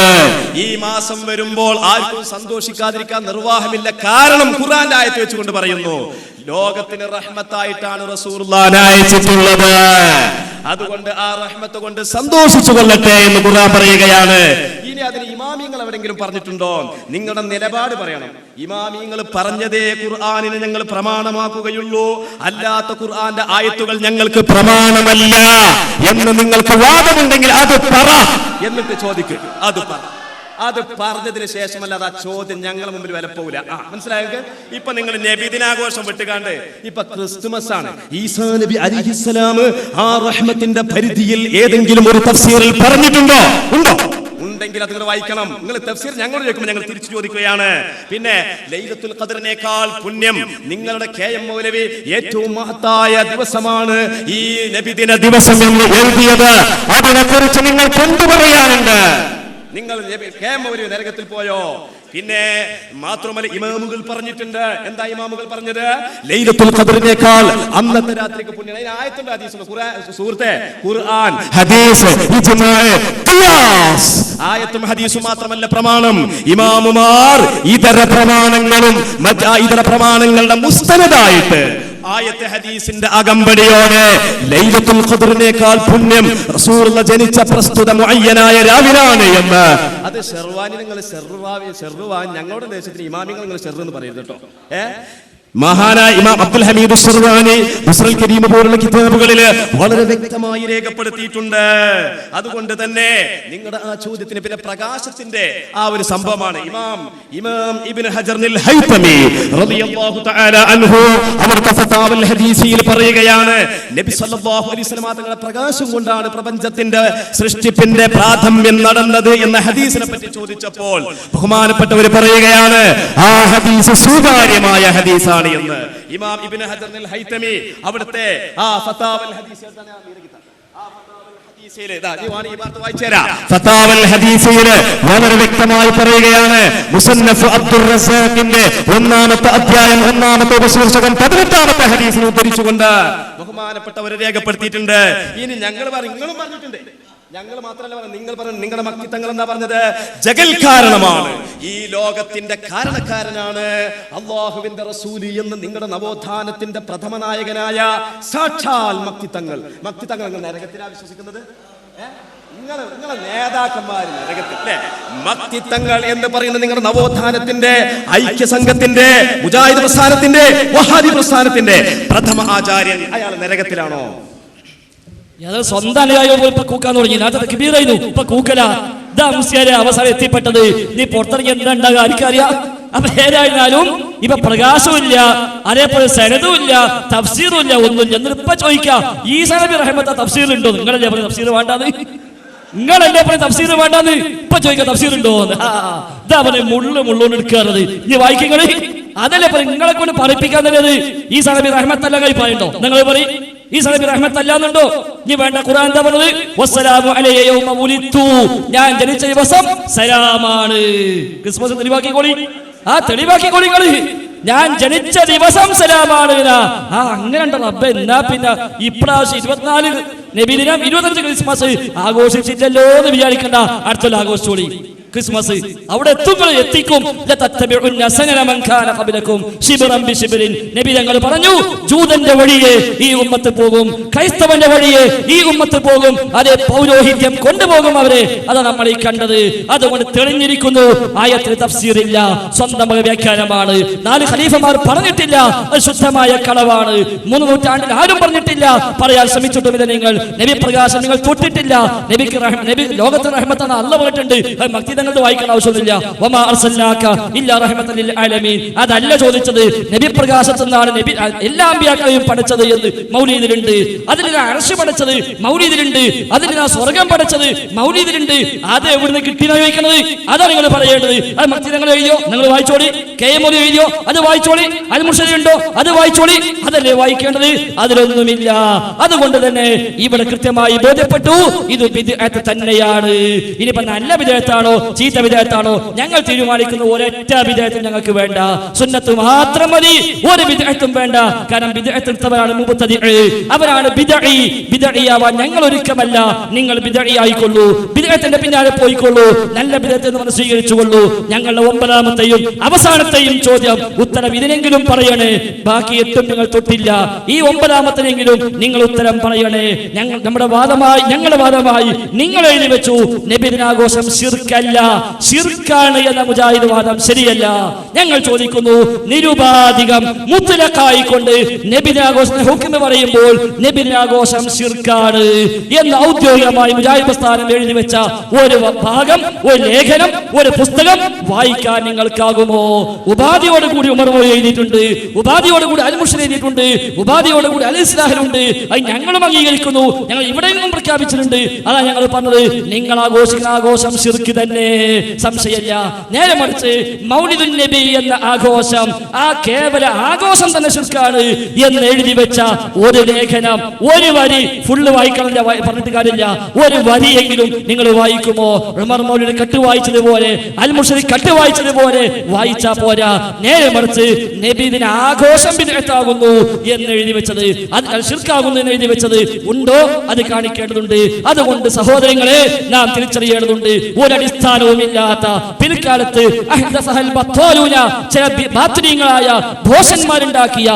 ഈ മാസം വരുമ്പോൾ ആർക്കും സന്തോഷിക്കാതിരിക്കാൻ നിർവാഹമില്ല. കാരണം ഖുർആന്റെ ആയത്ത് വെച്ചുകൊണ്ട് പറയുന്നു, ലോകത്തിന് റഹ്മത്തായിട്ടാണ് റസൂലുള്ളാഹിനെ അയച്ചിട്ടുള്ളത്. അതുകൊണ്ട് ആ റഹ്മത്ത് കൊണ്ട് സന്തോഷിച്ചു കൊള്ളട്ടെ എന്ന് ഖുർആൻ പറയുകയാണ്. ഇനി അതിന് ഇമാമിങ്ങൾ എവിടെങ്കിലും പറഞ്ഞിട്ടുണ്ടോ? നിങ്ങളുടെ നിലപാട് പറയണം. ഇമാമിങ്ങൾ പറഞ്ഞതേ ഖുർആനിനെ ഞങ്ങൾ പ്രമാണമാക്കുകയുള്ളൂ, അല്ലാത്ത ഖുർആന്റെ ആയത്തുകൾ ഞങ്ങൾക്ക് പ്രമാണമല്ല എന്ന് നിങ്ങൾക്ക് വാദമുണ്ടെങ്കിൽ അത് പറ. എന്നിട്ട് ചോദിക്കുക, അത് പറ. അത് പറഞ്ഞതിന് ശേഷമല്ലാതെ ആ ചോദ്യം ഞങ്ങളുടെ മുമ്പിൽ വിലപ്പോവില്ല. മനസ്സിലായെങ്കിൽ ഇപ്പൊ നിങ്ങൾ നബിദിനാഘോഷം വിട്ടുകാണ്ട് ഇപ്പൊ ക്രിസ്തുമസ് ആണ്. ഈസാ നബി അലൈഹിസ്സലാം ആ റഹ്മത്തിന്റെ പരിധിയിൽ ഏതെങ്കിലും ഒരു തഫ്സീറിൽ പറഞ്ഞിട്ടുണ്ടോ? ഉണ്ടോ? ഉണ്ടെങ്കിൽ അത് നിങ്ങൾ വായിക്കണം. നിങ്ങൾ തഫ്സീർ ഞങ്ങളോട് ചോദിക്കുമ്പോൾ ഞങ്ങൾ തിരിച്ചു ചോദിക്കുകയാണ്. പിന്നെ ലൈലത്തുൽ ഖദ്റിനേക്കാൾ പുണ്യം നിങ്ങളുടെ കെ.എം. മൗലവി ഏറ്റവും മഹത്തായ ദിവസമാണ് ഈ നബിദിന ദിവസം എന്ന് എഴുതിയത്. അതിനെക്കുറിച്ച് നിങ്ങൾക്ക് എന്ത് പറയാനുണ്ട്? നിങ്ങൾ കെ.എം. മൗലവി നരകത്തിൽ പോയോ? പിന്നെ മാത്രമല്ല ഇമാമുകൾ പറഞ്ഞിട്ടുണ്ട്. എന്താ ഇമാമുകൾ പറഞ്ഞത്? ലൈലത്തുൽ ഖദ്റിനേക്കാൾ അന്നത്തെ രാത്രിക്ക് പുണ്യം. ആയത്തുണ്ട്, ഹദീസുണ്ട്. സുഹൃത്തെ, ഖുർആൻ, ഹദീസ്, ഇജ്മാ, ഖിയാസ്. ആയത്തും ഹദീസും മാത്രമല്ല പ്രമാണം. ഇമാമുമാർ ഇതര പ്രമാണങ്ങളുടെ മുസ്തനദായിട്ട് ആയത്തെ ഹദീസിന്റെ അകമ്പടിയോടെ ലൈലത്തുൽ ഖദ്റിനേക്കാൾ പുണ്യം റസൂലുള്ളാഹി ജനിച്ച പ്രസ്തുത മുഅയ്യനായ രാവിലാണ് എന്ന്. അത് ഷെർവാനി, നിങ്ങൾ ഷെർവാൻ ഞങ്ങളുടെ ദേശത്തിന് ഇമാമിങ്ങൾ നിങ്ങൾ ഷെർ എന്ന് പറയരുത് കേട്ടോ. മഹാനായ ഇമാം അബ്ദുൽ ഹമീദ് ഷെർവാനി ബുസ്റുൽ കരീം പോലുള്ള കിതാബുകളിൽ വളരെ വ്യക്തമായി രേഖപ്പെടുത്തിയിട്ടുണ്ട്. അതുകൊണ്ട് തന്നെ നിങ്ങളുടെ ആ ചോദ്യത്തിന് പിന്നെ പ്രകാശത്തിന്റെ ആ ഒരു സംഭവമാണ്. ഇമാം ഇബ്നു ഹജറിൽ ഹൈതമി റളിയല്ലാഹു തആല അൻഹു അവരുടെ ഫതാവൽ ഹദീസിൽ പറയുകയാണ്, നബി സല്ലല്ലാഹു അലൈഹി വസല്ലം തങ്ങളുടെ പ്രകാശം കൊണ്ടാണ് പ്രപഞ്ചത്തിന്റെ സൃഷ്ടിപ്പിന്റെ പ്രാഥമ്യം നടന്നത് എന്ന ഹദീസിനെ പറ്റി ചോദിച്ചപ്പോൾ ബഹുമാനപ്പെട്ടവർ പറയുകയാണ്, ആ ഹദീസ് സ്വീകാര്യമായ ഹദീസാണ് എന്ന്. ഇമാം ഇബ്നു ഹജർ ഹൈതമി അവിടുത്തെ ആ ഫതാവൽ ഹദീസ് വളരെ വ്യക്തമായി പറയുകയാണ്. മുസന്നഫ് അബ്ദുർ റസാഖിന്റെ 1-ാമത്തെ അധ്യായം 1-ാമത്തെ ഉപശീർഷകം 18-ാമത്തെ ഹദീസിനെ ഉദ്ധരിച്ചുകൊണ്ട് ബഹുമാനപ്പെട്ടവർ രേഖപ്പെടുത്തിയിട്ടുണ്ട്. ഇനി ഞങ്ങൾ നിങ്ങളും പറഞ്ഞിട്ടുണ്ട്, ഞങ്ങൾ മാത്രമല്ല പറഞ്ഞു, നിങ്ങൾ പറഞ്ഞു. നിങ്ങളുടെ മക്തിത്തങ്ങൾ എന്താ പറഞ്ഞത്? ജഗൽ കാരണമാണ്, ഈ ലോകത്തിന്റെ കാരണക്കാരനാണ് അല്ലാഹുവിന്റെ റസൂൽ എന്ന് നിങ്ങളുടെ നവോത്ഥാനത്തിന്റെ പ്രഥമ നായകനായ സാക്ഷാൽ മക്തിത്തങ്ങൾ. നരകത്തിലാ വിശ്വസിക്കുന്നത്? നിങ്ങളെ നേതാക്കന്മാർ നരകത്തിൽ അല്ലേ? മക്തിത്തങ്ങൾ എന്ന് പറയുന്ന നിങ്ങളുടെ നവോത്ഥാനത്തിന്റെ, ഐക്യസംഘത്തിന്റെ, മുജാഹിദ് പ്രസ്ഥാനത്തിന്റെ, വഹാബി പ്രസ്ഥാനത്തിന്റെ പ്രഥമ ആചാര്യൻ അയാൾ നരകത്തിലാണോ? സ്വന്തം അനുയായികൾ ഇപ്പൊ കൂക്കാൻ തുടങ്ങി. നാട്ടത്തെ കിബീറായിരുന്നു, ഇപ്പൊ കൂക്കല. ഇതാ മുസ്ലിയാരെ അവസാനം എത്തിപ്പെട്ടത്. നീ പുറത്തിറങ്ങി എന്താ ഉണ്ടാകുക ആർക്കറിയാം. അപ്പൊ ഏതായിരുന്നാലും ഇപ്പൊ പ്രകാശമില്ല, അതേപോലെ സനദുമില്ല, തഫ്സീറും ഇല്ല, ഒന്നും. എന്നിട്ട് ഇപ്പൊ ചോദിക്കാം, ഈസാ നബി റഹ്മത്ത് തഫ്സീർ ഉണ്ടോ? നിങ്ങളല്ലേ പറഞ്ഞ തഫ്സീർ വേണ്ടാന്ന്? നിങ്ങളല്ലേ പറഞ്ഞ തഫ്സീർ വേണ്ടാന്ന്? ഇപ്പൊ ചോദിക്കാം തഫ്സീർ ഉണ്ടോ? ഇതാ പറഞ്ഞ മുള്ളോണ്ട് എടുക്കാറത്. ഇനി വായിക്കങ്ങള് അതല്ലേ പറയും, നിങ്ങളെ കൊണ്ട് പഠിപ്പിക്കാൻ തന്നെയത്. ഈസാ നബി റഹ്മത്തല്ല കൈ പറയണ്ടോ? നിങ്ങൾ പറയും ഈസാ നബി റഹ്മത്തല്ലാന്നുണ്ടോ? ഇനി വേണ്ട. ഖുർആൻ എന്താ പറഞ്ഞത്? വസ്സലാമു അലയ്യ യൗമ വുലിദ്തു, ഞാൻ ജനിച്ച ദിവസം സലാമാണ്. ക്രിസ്മസ് തെളിവാക്കിക്കോളി, തെളിവാക്കിക്കോളി. ഞാൻ ജനിച്ച ദിവസം സലാമാണ്. അങ്ങനെ ഉണ്ടോ റബ്ബേ? എന്നാ പിന്നെ ഇപ്രാവശ്യം 24 നബിദിനം 25 ക്രിസ്മസ് ആഘോഷിച്ചില്ലല്ലോ എന്ന് വിചാരിക്കണ്ട. അടുത്തുള്ള ആഘോഷിച്ചോളി ക്രിസ്മസ്. അവിടെ എത്തിക്കും. നബി തങ്ങൾ പറഞ്ഞു, ജൂതന്റെ വഴിയെ ഈ ഉമ്മത്ത് പോകും, ക്രൈസ്തവന്റെ വഴിയെ ഈ ഉമ്മത്ത് പോകും, അതേ പൗരോഹിത്യം കൊണ്ടുപോകും അവരെ. അതാണ് നമ്മൾ ഈ കണ്ടത്. അതുകൊണ്ട് തെളിഞ്ഞിരിക്കുന്നു. ആയത്തിന് തഫ്സീറില്ല, സ്വന്തം വ്യാഖ്യാനമാണ്. 4 ഖലീഫമാർ പറഞ്ഞിട്ടില്ല, അത് ശുദ്ധമായ കളവാണ്. 3 നൂറ്റാണ്ടിൽ ആരും പറഞ്ഞിട്ടില്ല. പറയാൻ ശ്രമിച്ചിട്ടുമില്ല. നിങ്ങൾ നബി പ്രകാശം നിങ്ങൾ തൊട്ടിട്ടില്ല. നബി ലോകത്തെ റഹ്മത്താണ് അല്ലാഹു പറഞ്ഞിട്ടുണ്ട്. മക്തി വായിക്കേണ്ട ആവശ്യമില്ല. വമാ അർസൽനാക ഇല്ലാ റഹ്മത്തൻ ലിൽ ആലമീൻ. അതല്ല ചോദിച്ചത്. നബി പ്രകാശത്തെന്നാണ് നബി എല്ലാ അമ്പിയാക്കളെയും പഠിച്ചത് എന്ന് മൗലീദിലുണ്ട്. അതിൽ അർശ് പഠിച്ചത് മൗലീദിലുണ്ട്. അതിൽ സ്വർഗം പഠിച്ചത് മൗലീദിലുണ്ട്. അത് എവിടുന്ന് കിട്ടിയെന്ന് ചോദിക്കുന്നത്? അതാണ് നിങ്ങൾ പറയേണ്ടത്. അത് മക്തി നിങ്ങൾ എഴുതിയോ? നിങ്ങൾ വായിച്ചോളി. കെ.എം. എഴുതിയോ? അത് വായിച്ചോളി. അൽ മുർശദി ഉണ്ടോ? അത് വായിച്ചോളി. അതല്ലേ വായിക്കേണ്ടത്? അതിലൊന്നുമില്ല. അതുകൊണ്ട് തന്നെ ഇവിടെ കൃത്യമായി ബോധ്യപ്പെട്ടു, ഇത് ബിദ്അത്ത് തന്നെയാണ്. ഇനിയിപ്പോ നല്ല ബിദ്അത്താണോ ചീത്ത ബിദ്അത്താണോ ഞങ്ങൾ തീരുമാനിക്കുന്ന ഒരൊറ്റ ബിദ്അത്തും ഞങ്ങൾക്ക് വേണ്ട. സുന്നത്ത് മാത്രം മതി, ഒരു ബിദ്അത്തും വേണ്ട. കാരണം ബിദ്അത്തുള്ളവരാണ് മുബ്തദി, അവരാണ് ബിദ്അഇ. ബിദ്അഇയാവാൻ ഞങ്ങൾ ഒരുക്കമല്ല. നിങ്ങൾ ബിദ്അഇ ആയിക്കൊള്ളൂ, ബിദ്അത്തിന്റെ പിന്നാലെ പോയിക്കൊള്ളൂ, നല്ല ബിദ്അത്ത് എന്ന് പറഞ്ഞ് സ്വീകരിച്ചുകൊള്ളൂ. ഞങ്ങളുടെ 9ാമത്തെയും അവസാനത്തെയും ചോദ്യം ഉത്തരം ഇതിനെങ്കിലും പറയണേ. ബാക്കി 8 നിങ്ങൾ തൊട്ടില്ല. ഈ 9ാമത്തിനെങ്കിലും നിങ്ങൾ ഉത്തരം പറയണേ. ഞങ്ങളുടെ വാദമായി നിങ്ങൾ എഴുതി വെച്ചു, നബിദിനാഘോഷം ശിർക്കല്ല. ശിർക്കാണ് എന്ന മുജാഹിദ് വാദം ശരിയല്ല. ഞങ്ങൾ ചോദിക്കുന്നു, നിരുപാധികം മുത്തലക്കായിക്കൊണ്ട് നബിദിനാഘോഷത്തിന്റെ ഹുക്മ പറയുമ്പോൾ നബിദിനാഘോഷം ശിർക്കാണ് എന്ന് ഔദ്യോഗികമായി മുജാഹിദ് പ്രസ്ഥാനം എഴുതി വെച്ച ഒരു ഭാഗം, ഒരു ലേഖനം, ഒരു പുസ്തകം വായിക്കാൻ നിങ്ങൾക്കാകുമോ? ഉപാധിയോട് കൂടി ഉമർ മൗലവി എഴുതിയിട്ടുണ്ട്, ഉപാധിയോട് കൂടി അൽ മുർഷിദ് എഴുതിയിട്ടുണ്ട്, ഉപാധിയോട് കൂടി അൽ ഇസ്ലാഹിലുണ്ട്. അത് ഞങ്ങളും അംഗീകരിക്കുന്നു, ഞങ്ങൾ ഇവിടെയും പ്രഖ്യാപിച്ചിട്ടുണ്ട്. അതാ ഞങ്ങൾ പറഞ്ഞത്, നിങ്ങൾ ആഘോഷിക്കുന്ന ആഘോഷം ശിർക്ക് തന്നെ, സംശയമില്ല. നേരെ മറിച്ച് മൗലിദുൻ നബി എന്ന ആഘോഷം, ആ കേവല ആഘോഷം തന്നെ ശിർക്കാണ് എന്ന് എഴുതി വെച്ച ഒരു ലേഖനം, ഒരു വരി ഫുള്ള് വായിക്കണില്ല, പറഞ്ഞിട്ട് കാര്യമില്ല, ഒരു വരിയെങ്കിലും നിങ്ങൾ വായിക്കുമോ? ഉമർ മൗലവി കട്ട് വായിച്ചതുപോലെ, അൽ മുർഷിദ് കട്ട് വായിച്ചതുപോലെ വായിച്ചാ പോരാ. നേരെ മറിച്ച് നബിദിന ആഘോഷം ബിദ്അത്താകുന്നു എന്ന് എഴുതി വെച്ചത്, അത് ശിർക്കാകുന്നു എന്ന് എഴുതി വെച്ചത് ഉണ്ടോ? അത് കാണിക്കേണ്ടതുണ്ട്. അതുകൊണ്ട് സഹോദരങ്ങളെ, നാം തിരിച്ചറിയേണ്ടതുണ്ട്, ഒരടിസ്ഥാനവുമില്ലാത്ത പിൽക്കാലത്ത് ചില ബാത്രീങ്ങളായ ഭോഷന്മാരുണ്ടാക്കിയ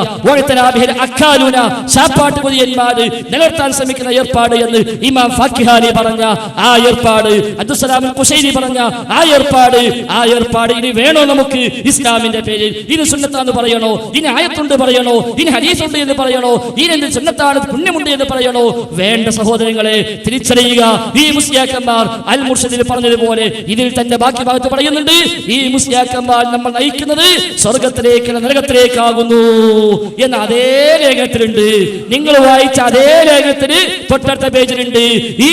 ശാപ്പാട്ട് പൊതിയന്മാര് നിലനിർത്താൻ ശ്രമിക്കുന്ന ഏർപ്പാട് എന്ന് ഇമാം ഫാക്കിഹാനി പറഞ്ഞ ആ ഏർപ്പാട്, അബ്ദുസ്സലാം ഖുശൈരി പറഞ്ഞ ആ ഏർപ്പാട് ഇനി വേണോ നമുക്ക്? ഇസ്ലാമിന്റെ പേരിൽ ഇനി സുന്നത്താന്ന് പറയണോ? ഇനി ആയത്തുണ്ട് പറയണോ? ഇനി ഹദീസുണ്ട് എന്ന് പറയണോ? ഇനി എന്ത് സുന്നത്താണ്, പുണ്യമുണ്ട് എന്ന് പറയണോ? വേണ്ട സഹോദരങ്ങളെ, തിരിച്ചറിയുക. ഈ മുസ്ലിയാക്കന്മാർ അൽ മുർഷിദിൽ പറഞ്ഞതുപോലെ ഇതിൽ തന്റെ ബാക്കി ഭാഗത്ത് പറയുന്നുണ്ട്, ഈ മുസ്ലിയാക്കന്മാർ നമ്മൾ നയിക്കുന്നത് സ്വർഗത്തിലേക്ക് നരകത്തിലേക്കാകുന്നു എന്ന് അതേ ലേഖനത്തിലുണ്ട്. നിങ്ങൾ വായിച്ച അതേ ലേഖനത്തിന് തൊട്ടടുത്ത പേജിലുണ്ട്. ഈ